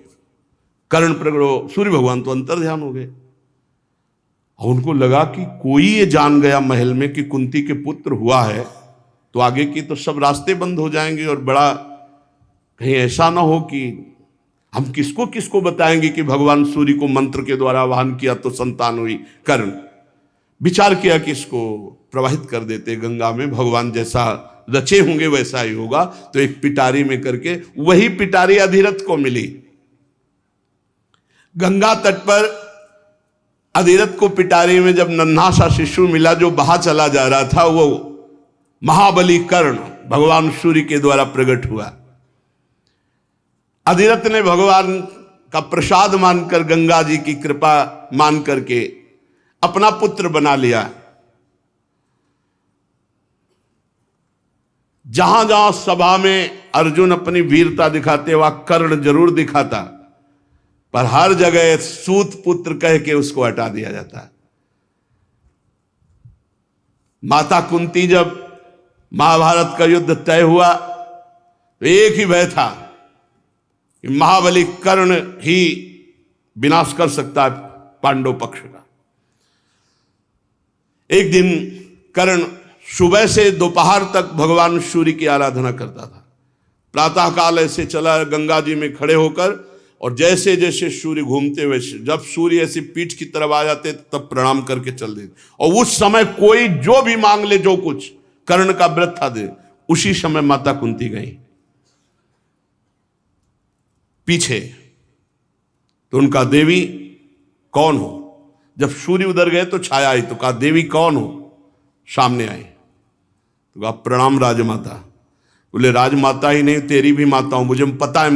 कर्ण प्रगट, सूर्य भगवान तो अंतर ध्यान हो गए। और उनको लगा कि कोई ये जान गया महल में कि कुंती के पुत्र हुआ है तो आगे की तो सब रास्ते बंद हो जाएंगे, और बड़ा कहीं ऐसा ना हो कि हम किसको किसको बताएंगे कि भगवान सूर्य को मंत्र के द्वारा आह्वान किया तो संतान हुई। कर्ण विचार किया कि इसको प्रवाहित कर देते गंगा में, भगवान जैसा रचे होंगे वैसा ही होगा। तो एक पिटारी में करके, वही पिटारी अधिरथ को मिली। गंगा तट पर अधिरथ को पिटारी में जब नन्हा सा शिशु मिला जो बहा चला जा रहा था, वो महाबली कर्ण भगवान सूर्य के द्वारा प्रकट हुआ। अधिरथ ने भगवान का प्रसाद मानकर, गंगा जी की कृपा मान करके अपना पुत्र बना लिया। जहां जहां सभा में अर्जुन अपनी वीरता दिखाते वहां कर्ण जरूर दिखाता, पर हर जगह सूत पुत्र कह के उसको हटा दिया जाता। माता कुंती जब महाभारत का युद्ध तय हुआ तो एक ही भय था कि महाबली कर्ण ही विनाश कर सकता है पांडव पक्ष का। एक दिन कर्ण सुबह से दोपहर तक भगवान सूर्य की आराधना करता था। प्रातः काल ऐसे चला गंगा जी में खड़े होकर, और जैसे जैसे सूर्य घूमते वैसे, जब सूर्य ऐसे पीठ की तरफ आ जाते तब प्रणाम करके चल देते। और उस समय कोई जो भी मांग ले, जो कुछ कर्ण का व्रत था दे। उसी समय माता कुंती गई। पीछे। तो उनका देवी कौन हो? जब सूर्य उधर गए तो छाया आई, तो कहा देवी कौन हो? सामने आई तो कहा प्रणाम राजमाता। बोले राजमाता ही नहीं, तेरी भी माता हूं, मुझे पता है,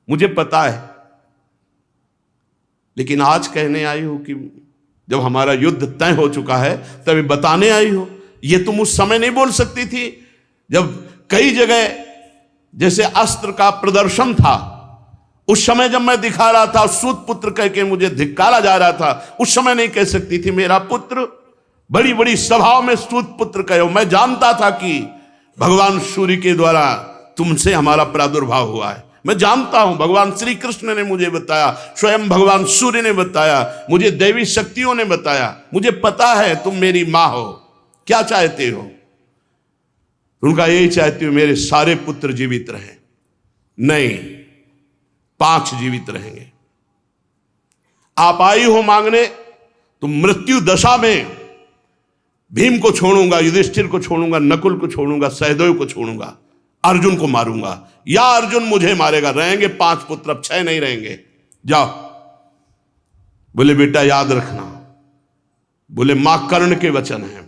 मुझे पता है, लेकिन आज कहने आई हो कि जब हमारा युद्ध तय हो चुका है तभी बताने आई हो। ये तुम उस समय नहीं बोल सकती थी जब कई जगह जैसे अस्त्र का प्रदर्शन था, उस समय जब मैं दिखा रहा था, सूत पुत्र कह के मुझे धिक्कारा जा रहा था, उस समय नहीं कह सकती थी मेरा पुत्र? बड़ी बड़ी सभाओं में सूत पुत्र कहो। मैं जानता था कि भगवान सूर्य के द्वारा तुमसे हमारा प्रादुर्भाव हुआ है, मैं जानता हूं, भगवान श्री कृष्ण ने मुझे बताया, स्वयं भगवान सूर्य ने बताया, मुझे दैवी शक्तियों ने बताया, मुझे पता है तुम मेरी मां हो, क्या चाहते हो? उनका यही चाहती हूं मेरे सारे पुत्र जीवित रहें। नहीं, 5 जीवित रहेंगे। आप आई हो मांगने, तो मृत्यु दशा में भीम को छोड़ूंगा, युधिष्ठिर को छोड़ूंगा, नकुल को छोड़ूंगा, सहदेव को छोड़ूंगा, अर्जुन को मारूंगा, या अर्जुन मुझे मारेगा। रहेंगे 5 पुत्र, अब 6 नहीं रहेंगे, जाओ। बोले बेटा याद रखना, बोले मां कर्ण के वचन है,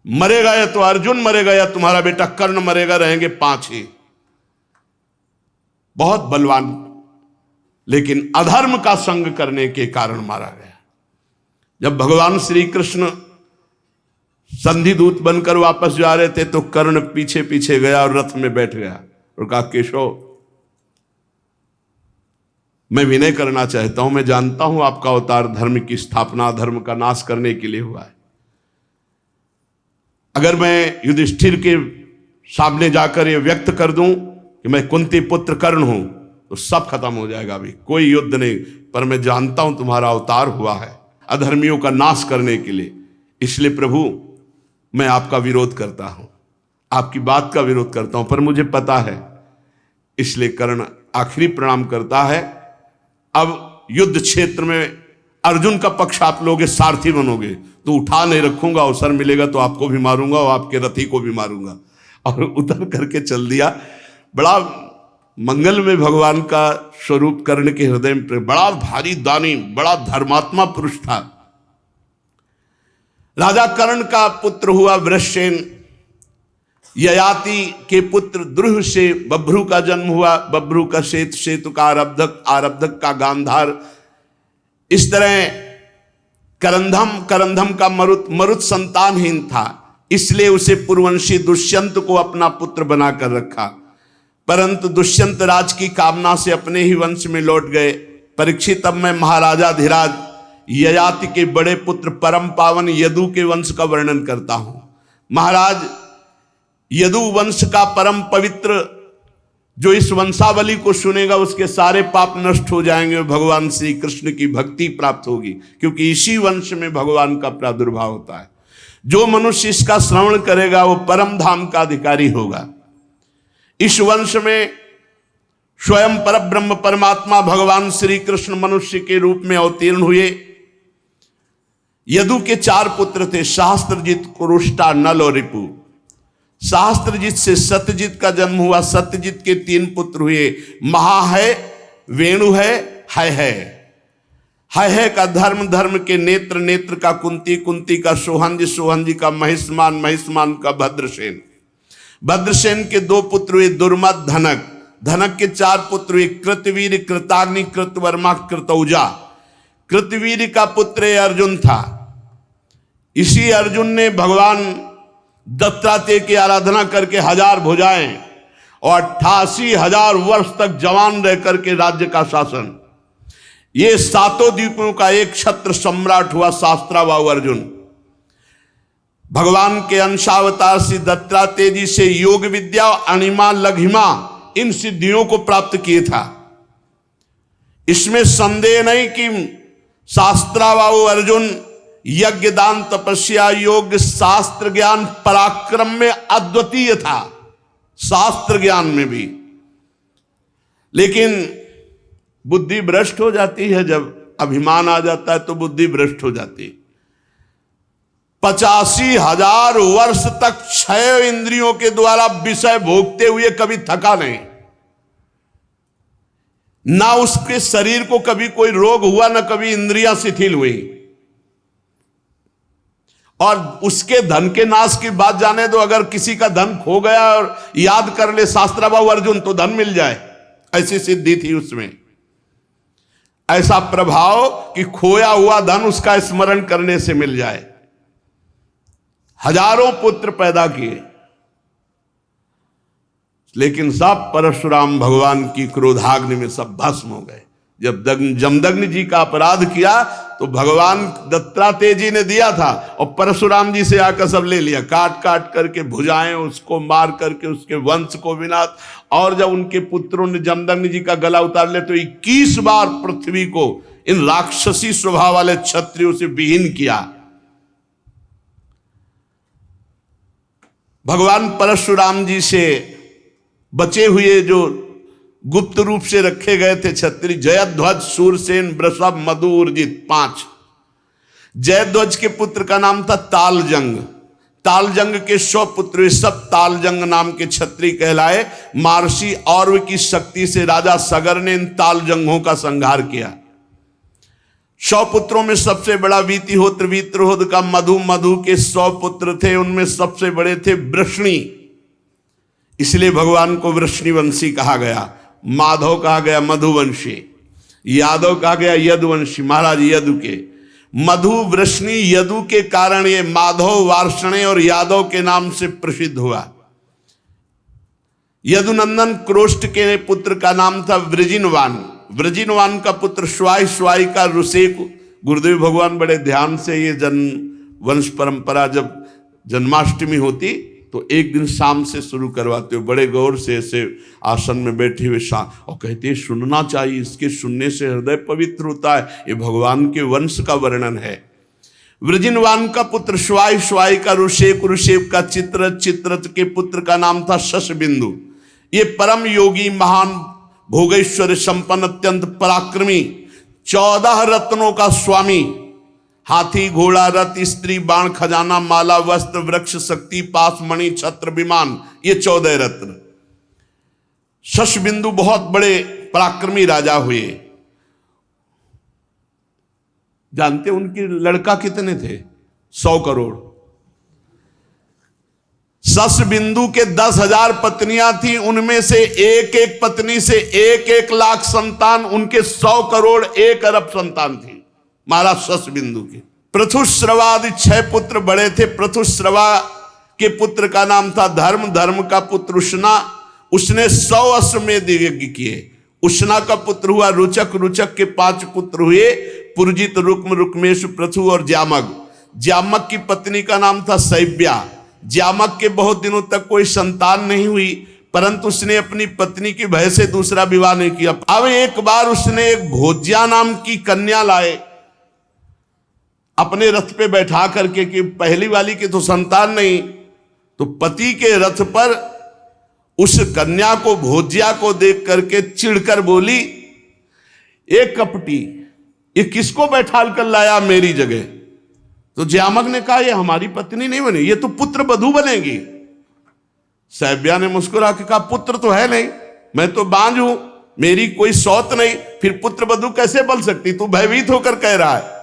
मरेगा या तो अर्जुन मरेगा या तुम्हारा बेटा कर्ण मरेगा, रहेंगे 5 ही। बहुत बलवान, लेकिन अधर्म का संग करने के कारण मारा गया। जब भगवान श्री कृष्ण संधि दूत बनकर वापस जा रहे थे तो कर्ण पीछे पीछे गया और रथ में बैठ गया और कहा केशव, मैं विनय करना चाहता हूं, मैं जानता हूं आपका अवतार धर्म की स्थापना, धर्म का नाश करने के लिए हुआ है। अगर मैं युधिष्ठिर के सामने जाकर यह व्यक्त कर दूं कि मैं कुंती पुत्र कर्ण हूं तो सब खत्म हो जाएगा, अभी कोई युद्ध नहीं। पर मैं जानता हूं तुम्हारा अवतार हुआ है अधर्मियों का नाश करने के लिए, इसलिए प्रभु मैं आपका विरोध करता हूं, आपकी बात का विरोध करता हूं, पर मुझे पता है। इसलिए कर्ण आखिरी प्रणाम करता है। अब युद्ध क्षेत्र में अर्जुन का पक्ष आप लोगे, सारथी बनोगे तो उठा नहीं रखूंगा, अवसर मिलेगा तो आपको भी मारूंगा और आपके रथी को भी मारूंगा। और उतर करके चल दिया। बड़ा मंगल में भगवान का स्वरूप कर्ण के हृदय में, बड़ा भारी दानी, बड़ा धर्मात्मा पुरुष था। राजा कर्ण का पुत्र हुआ वृषसेन, ययाति के पुत्र द्रुह से बभ्रू का जन्म हुआ, बभ्रू का शेत, शेतु का आरब्धक, आरब्धक का गांधार। इस तरह करंधम, करंधम का मरुत, मरुत संतानहीन था, इसलिए उसे पूर्ववंशी दुष्यंत को अपना पुत्र बनाकर रखा। परंतु दुष्यंत राज की कामना से अपने ही वंश में लौट गए। परीक्षित, अब मैं महाराजा धीराज ययाति के बड़े पुत्र परम पावन यदु के वंश का वर्णन करता हूं। महाराज यदु वंश का परम पवित्र, जो इस वंशावली को सुनेगा उसके सारे पाप नष्ट हो जाएंगे, भगवान श्री कृष्ण की भक्ति प्राप्त होगी, क्योंकि इसी वंश में भगवान का प्रादुर्भाव होता है। जो मनुष्य इसका श्रवण करेगा वो परम धाम का अधिकारी होगा। इस वंश में स्वयं परब्रह्म परमात्मा भगवान श्री कृष्ण मनुष्य के रूप में अवतीर्ण हुए। यदु के 4 पुत्र थे, सहस्त्रजित, कुरुष्टा, नल और रिपु। सहस्त्रजित से सत्यजित का जन्म हुआ। सत्यजित के 3 पुत्र हुए, महा है, वेणु है, हय है। हय है का धर्म, धर्म के नेत्र, नेत्र का कुंती, कुंती का सोहंज, सोहंज का महिष्मान, महिष्मान का भद्रसेन। भद्रसेन के 2 पुत्र हुए, दुर्मद, धनक। धनक के 4 पुत्र हुए, कृतवीर, कृताग्नि, कृतवर्मा, कृतौजा। कृतवीर का पुत्र अर्जुन था। इसी अर्जुन ने भगवान दत्तात्रेय की आराधना करके 1000 भुजाएं और 88,000 वर्ष तक जवान रह करके राज्य का शासन। ये 7 द्वीपों का एक क्षत्र सम्राट हुआ, शास्त्राबाहु अर्जुन। भगवान के अंशावतार श्री दत्तात्रेय जी से योग विद्या, अणिमा, लघिमा, इन सिद्धियों को प्राप्त किए था। इसमें संदेह नहीं कि शास्त्राबाहु अर्जुन यज्ञ, दान, तपस्या, योग, शास्त्र ज्ञान, पराक्रम में अद्वितीय था, शास्त्र ज्ञान में भी। लेकिन बुद्धि भ्रष्ट हो जाती है, जब अभिमान आ जाता है तो बुद्धि भ्रष्ट हो जाती है। 85,000 वर्ष तक 6 इंद्रियों के द्वारा विषय भोगते हुए कभी थका नहीं। ना उसके शरीर को कभी कोई रोग हुआ, ना कभी इंद्रियां शिथिल हुई। और उसके धन के नाश की बात जाने दो, अगर किसी का धन खो गया और याद कर ले शास्त्राभाव अर्जुन तो धन मिल जाए, ऐसी सिद्धि थी उसमें। ऐसा प्रभाव कि खोया हुआ धन उसका स्मरण करने से मिल जाए। हजारों पुत्र पैदा किए, लेकिन सब परशुराम भगवान की क्रोधाग्नि में सब भस्म हो गए। जब जमदग्नि जी का अपराध किया तो भगवान दत्तात्रेय जी ने दिया था और परशुराम जी से आकर सब ले लिया, काट काट करके भुजाएं उसको मार करके उसके वंश को विनाश। और जब उनके पुत्रों ने जमदग्नि जी का गला उतार लिया तो 21 बार पृथ्वी को इन राक्षसी स्वभाव वाले क्षत्रियों से विहीन किया। भगवान परशुराम जी से बचे हुए जो गुप्त रूप से रखे गए थे क्षत्रिय, जयध्वज, सूरसेन, वृषभ, मधु, उर्जित, 5। जयध्वज के पुत्र का नाम था तालजंग। तालजंग के 100 पुत्र, सब तालजंग नाम के क्षत्रिय कहलाए। महर्षि औरव की शक्ति से राजा सगर ने इन तालजंगों का संहार किया। 100 पुत्रों में सबसे बड़ा वीतिहोत्र, वीतिहोत्र का मधु, मधु के 100 पुत्र थे, उनमें सबसे बड़े थे वृष्णि, इसलिए भगवान को वृष्णिवंशी कहा गया। माधव कहा गया मधुवंशी, यादव कहा गया यदुवंशी, महाराज यदु के। मधु, वृष्णि, यदु के कारण ये माधव, वार्ष्णे और यादव के नाम से प्रसिद्ध हुआ। यदुनंदन क्रोष्ट के पुत्र का नाम था वृजिनवान। वृजिनवान का पुत्र श्वाई, श्वाई का ऋषेक। गुरुदेव भगवान बड़े ध्यान से ये वंश परंपरा जब जन्माष्टमी होती तो एक दिन शाम से शुरू करवाते हो, बड़े गौर से ऐसे आसन में बैठे हुए शाम, और कहते हैं सुनना चाहिए, इसके सुनने से हृदय पवित्र होता है। ये भगवान के वंश का वर्णन है। वृजिनवान का पुत्र श्वाई, श्वाई का ऋषेक, ऋषेक का चित्ररथ, चित्ररथ के पुत्र का नाम था शशबिंदु। ये परम योगी, महान भोगेश्वर संपन्न, अत्यंत पराक्रमी, 14 रत्नों का स्वामी, हाथी, घोड़ा, रथ, स्त्री, बाण, खजाना, माला, वस्त्र, वृक्ष, शक्ति, पास, मणि, छत्र, विमान, ये 14 रत्न। शशबिंदु बहुत बड़े पराक्रमी राजा हुए। जानते उनके लड़का कितने थे? 100 करोड़। शशबिंदु के 10,000 पत्नियां थी, उनमें से एक एक पत्नी से 1-1 लाख संतान, उनके 100 करोड़ 1 अरब संतान थी महाराज शशबिंदु के। पृथुश्रवादि 6 पुत्र बड़े थे। पृथुश्रवा के पुत्र का नाम था धर्म, धर्म का पुत्र उष्णा, उसने 100 अश्वमेध यज्ञ किए। उष्णा का पुत्र हुआ रुचक, रुचक के 5 पुत्र हुए, पुरजित, रुक्म, रुक्मेश, पृथु और ज्यामग। ज्यामग की पत्नी का नाम था शैव्या। ज्यामग के बहुत दिनों तक कोई संतान नहीं हुई, परंतु उसने अपनी पत्नी की भय से दूसरा विवाह नहीं किया। अब एक बार उसने एक भोज्या नाम की कन्या लाए अपने रथ पे बैठा करके, कि पहली वाली की तो संतान नहीं, तो पति के रथ पर उस कन्या को, भोज्या को देख करके चिढ़कर बोली, एक कपटी, ये किसको बैठाल कर लाया मेरी जगह? तो ज्यामग ने कहा, ये हमारी पत्नी नहीं बनी, ये तो पुत्र वधू बनेगी। शैव्या ने मुस्कुरा के कहा, पुत्र तो है नहीं, मैं तो बांझ हूं, मेरी कोई सौत नहीं, फिर पुत्र वधू कैसे बन सकती? तू भयभीत होकर कह रहा है।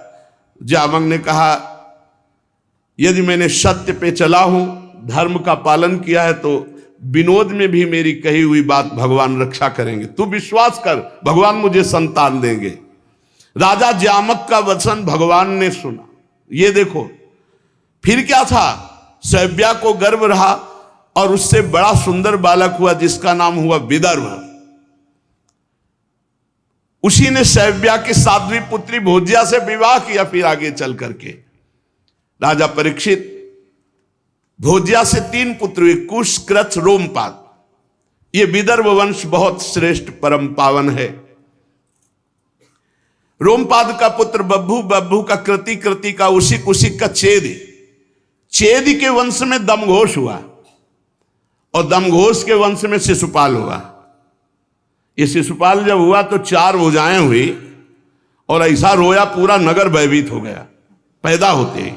ज्यामग ने कहा, यदि मैंने सत्य पे चला हूं, धर्म का पालन किया है, तो विनोद में भी मेरी कही हुई बात भगवान रक्षा करेंगे। तू विश्वास कर, भगवान मुझे संतान देंगे। राजा ज्यामग का वचन भगवान ने सुना। ये देखो फिर क्या था, शैव्या को गर्व रहा और उससे बड़ा सुंदर बालक हुआ जिसका नाम हुआ विदर्भ। उसी ने शैव्या की 7वीं पुत्री भोज्या से विवाह किया। फिर आगे चल करके राजा परीक्षित, भोज्या से 3 पुत्र हुए, कुश, कृच्छ, रोमपाद। ये विदर्भ वंश बहुत श्रेष्ठ परम पावन है। रोमपाद का पुत्र बब्बू, बब्बू का कृति, कृति का उसिक, उसिक का चेदि। चेदि के वंश में दमघोष हुआ और दमघोष के वंश में शिशुपाल हुआ। ये शिशुपाल जब हुआ तो 4 भुजाएं हुई और ऐसा रोया पूरा नगर भयभीत हो गया पैदा होते ही।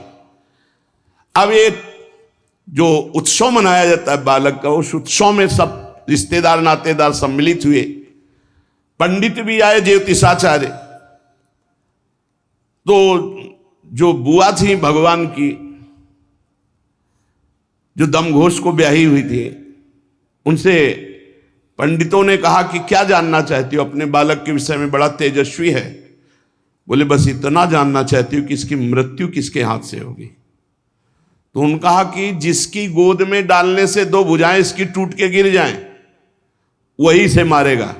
अब ये जो उत्सव मनाया जाता है बालक का, उस उत्सव में सब रिश्तेदार नातेदार सम्मिलित हुए पंडित भी आए, ज्योतिषाचार्य। तो जो बुआ थी भगवान की, जो दमघोष को ब्याही हुई थी, उनसे पंडितों ने कहा कि क्या जानना चाहती हो अपने बालक के विषय में, बड़ा तेजस्वी है। बोले बस इतना जानना चाहती हूँ कि इसकी मृत्यु किसके हाथ से होगी। तो उन्होंने कहा कि जिसकी गोद में डालने से दो भुजाएं इसकी टूट के गिर जाएं, वही से मारेगा।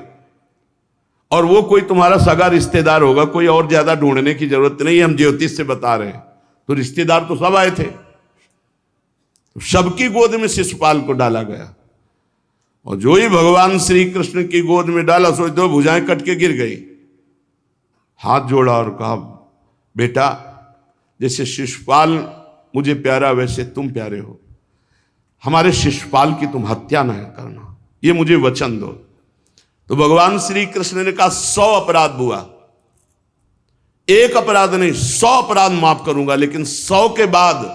और वो कोई तुम्हारा सगा रिश्तेदार होगा, कोई और ज्यादा ढूंढने की जरूरत नहीं, हम ज्योतिष से बता रहे हैं। तो रिश्तेदार तो सब आए थे, तो सबकी गोद में शिशुपाल को डाला गया। और जो ही भगवान श्री कृष्ण की गोद में डाला, सो दो भुजाएं कट के गिर गई। हाथ जोड़ा और कहा, बेटा जैसे शिशुपाल मुझे प्यारा वैसे तुम प्यारे हो, हमारे शिशुपाल की तुम हत्या न करना, ये मुझे वचन दो। तो भगवान श्री कृष्ण ने कहा 100 अपराध बुआ, एक अपराध नहीं 100 अपराध माफ करूंगा, लेकिन 100 के बाद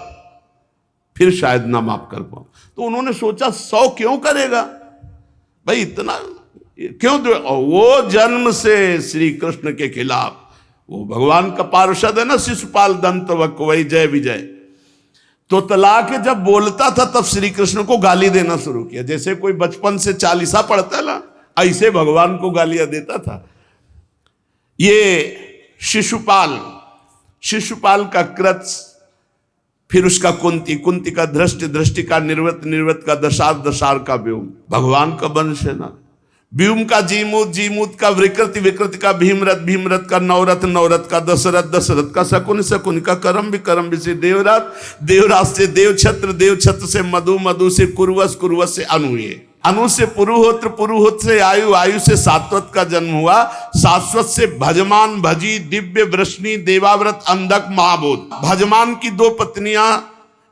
फिर शायद ना माफ कर पाऊं। तो उन्होंने सोचा 100 क्यों करेगा भाई, इतना क्यों? वो जन्म से श्री कृष्ण के खिलाफ, वो भगवान का पार्षद है ना शिशुपाल दंत वही जय विजय। तो तला के जब बोलता था तब श्री कृष्ण को गाली देना शुरू किया, जैसे कोई बचपन से चालीसा पढ़ता है ना, ऐसे भगवान को गालियां देता था। ये शिशुपाल का कृत, फिर उसका कुंती का दृष्टि का निर्वत का दशार का व्योम, भगवान का वंश है ना। व्योम का जीमूत का विकृति का भीमरथ का नवरथ का दशरथ का शकुन का करम से देवराज से देवछत्र से मधु से कुरुवस से अनु से पुरुहोत्र से आयु से सात्वत का जन्म हुआ, शाश्वत से भजमान भजी दिव्य वृष्णि देवाव्रत अंधक महाबोध। भजमान की 2 पत्नियां,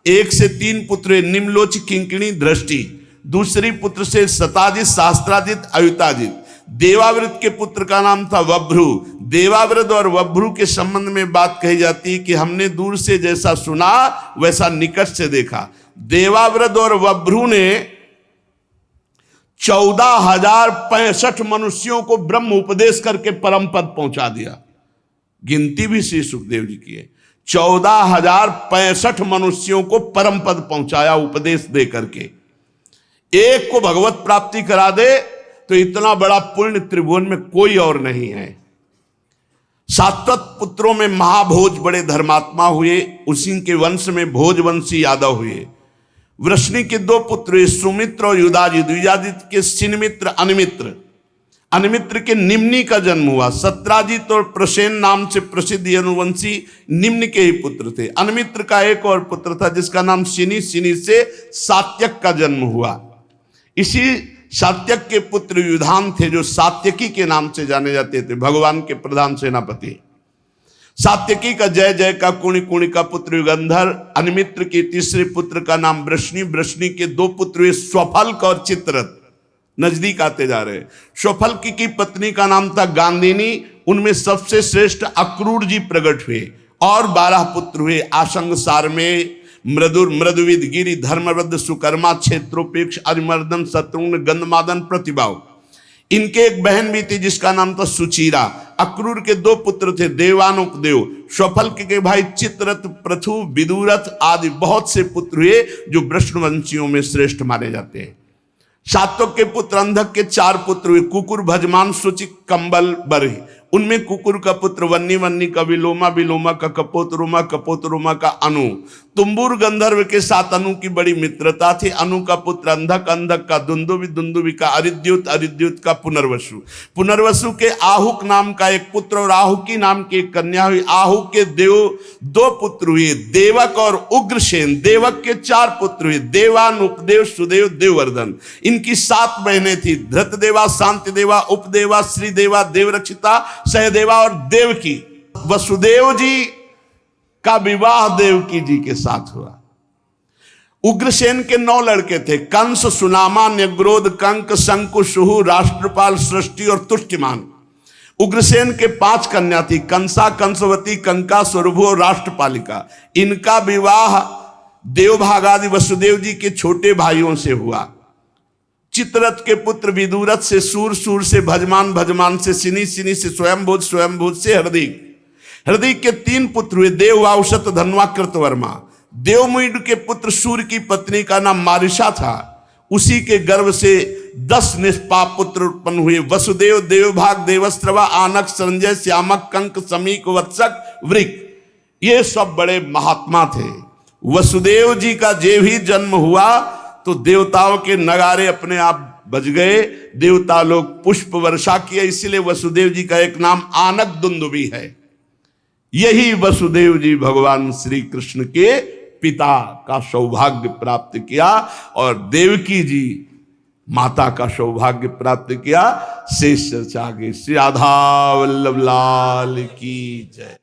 1 से 3 पुत्र, निम्लोच किंकिणी दृष्टि, दूसरी पुत्र से सताजित शास्त्राजित अयुताजित। देवाव्रत के पुत्र का नाम था वभ्रु। देवाव्रत और वभ्रु के संबंध में बात कही जाती है कि हमने दूर से जैसा सुना वैसा निकट से देखा। देवाव्रत और वभ्रु ने 14,065 मनुष्यों को ब्रह्म उपदेश करके परम पद पहुंचा दिया। गिनती भी श्री सुखदेव जी की है। 14,065 मनुष्यों को परम पद पहुंचाया उपदेश दे करके। एक को भगवत प्राप्ति करा दे तो इतना बड़ा पुण्य त्रिभुवन में कोई और नहीं है। सात्वत पुत्रों में महाभोज बड़े धर्मात्मा हुए, उसी के वंश में भोजवंशी यादव हुए। वृष्णि के 2 पुत्र सुमित्र और युधाजित के सिनमित्र अनिमित्र के निम्नि का जन्म हुआ। सत्राजित और प्रसेन नाम से प्रसिद्ध यनुवंशी निम्न के ही पुत्र थे। अनिमित्र का एक और पुत्र था जिसका नाम सिनी से सात्यक का जन्म हुआ। इसी सात्यक के पुत्र युधान थे जो सात्यकी के नाम से जाने जाते थे, भगवान के प्रधान सेनापति। सात्यकी का जय का कुणी का पुत्र युगंधर। अनिमित्र के तीसरे पुत्र का नाम वृष्णि के 2 पुत्र हुए स्वफल्क और चित्ररथ, नजदीक आते जा रहे। स्वफल्क की पत्नी का नाम था गांधिनी। उनमें सबसे श्रेष्ठ अक्रूर जी प्रकट हुए और 12 पुत्र हुए। आशंग सारमेय, मृदुविद, गिरि, धर्मवृद्ध, सुकर्मा, क्षेत्रोपेक्ष, अरिमर्दन, शत्रुघ्न, गंधमादन, प्रतिभाव। इनके एक बहन भी थी जिसका नाम था सुचीरा। अक्रूर के 2 पुत्र थे, देवानुपदेव। स्वफल्क के भाई चित्ररथ, पृथु, विदुरथ आदि बहुत से पुत्र हुए जो वृषणवंशियों में श्रेष्ठ माने जाते हैं। सात्वक के पुत्र अंधक के 4 पुत्र हुए, कुकुर, भजमान, शुचि, कंबल, बरही। उनमें कुकुर का पुत्र वन्नी का विलोमा का कपोत का अनु। तुम्बुर गंधर्व के साथ अनु की बड़ी मित्रता थी। अनु का पुत्र अंधक का दुंदुभि का अरिद्युत का पुनर्वसु के आहुक नाम का एक पुत्र और आहुकी नाम की एक कन्या हुई। आहुक के 2 पुत्र हुए, देवक और उग्रसेन। देवक के 4 पुत्र हुए, देवानुपदेव, सुदेव, देववर्धन। इनकी 7 बहनें थी, धृतदेवा, शांतिदेवा, उपदेवा, श्रीदेवा, देवरक्षिता, सहदेवा और देवकी। वसुदेव जी का विवाह देवकी जी के साथ हुआ। उग्रसेन के 9 लड़के थे, कंस, सुनामा, न्यग्रोध, कंक, शंकु, सुहु, राष्ट्रपाल, सृष्टि और तुष्टिमान। उग्रसेन के 5 कन्या थी, कंसा, कंसवती, कंका, स्वरभु और राष्ट्रपालिका। इनका विवाह देवभागादि वसुदेव जी के छोटे भाइयों से हुआ। चित्ररथ के पुत्र विदुरथ से सूर, सूर से भजमान, भजमान से सिनी, सिनी से स्वयंभूत, स्वयंभूत से हृदिक, हृदिक के 3 पुत्र हुए, देव, औषत, धनवा, कृतवर्मा। देवमुइड के पुत्र सूर्य की पत्नी का नाम मारिशा था, उसी के गर्भ से 10 निष्पाप पुत्र उत्पन्न हुए, वसुदेव, देवभाग, देवस्त्रवा, आनक, संजय, श्यामक, कंक, समीक, वत्सक, वृक। ये सब बड़े महात्मा थे। वसुदेव जी का जे भी जन्म हुआ तो देवताओं के नगारे अपने आप बज गए, देवता लोग पुष्प वर्षा किए, इसीलिए वसुदेव जी का एक नाम आनक दुंदुभी है। यही वसुदेव जी भगवान श्री कृष्ण के पिता का सौभाग्य प्राप्त किया और देवकी जी माता का सौभाग्य प्राप्त किया। शेष चर्चा आगे। श्री राधा वल्लभ लाल की जय।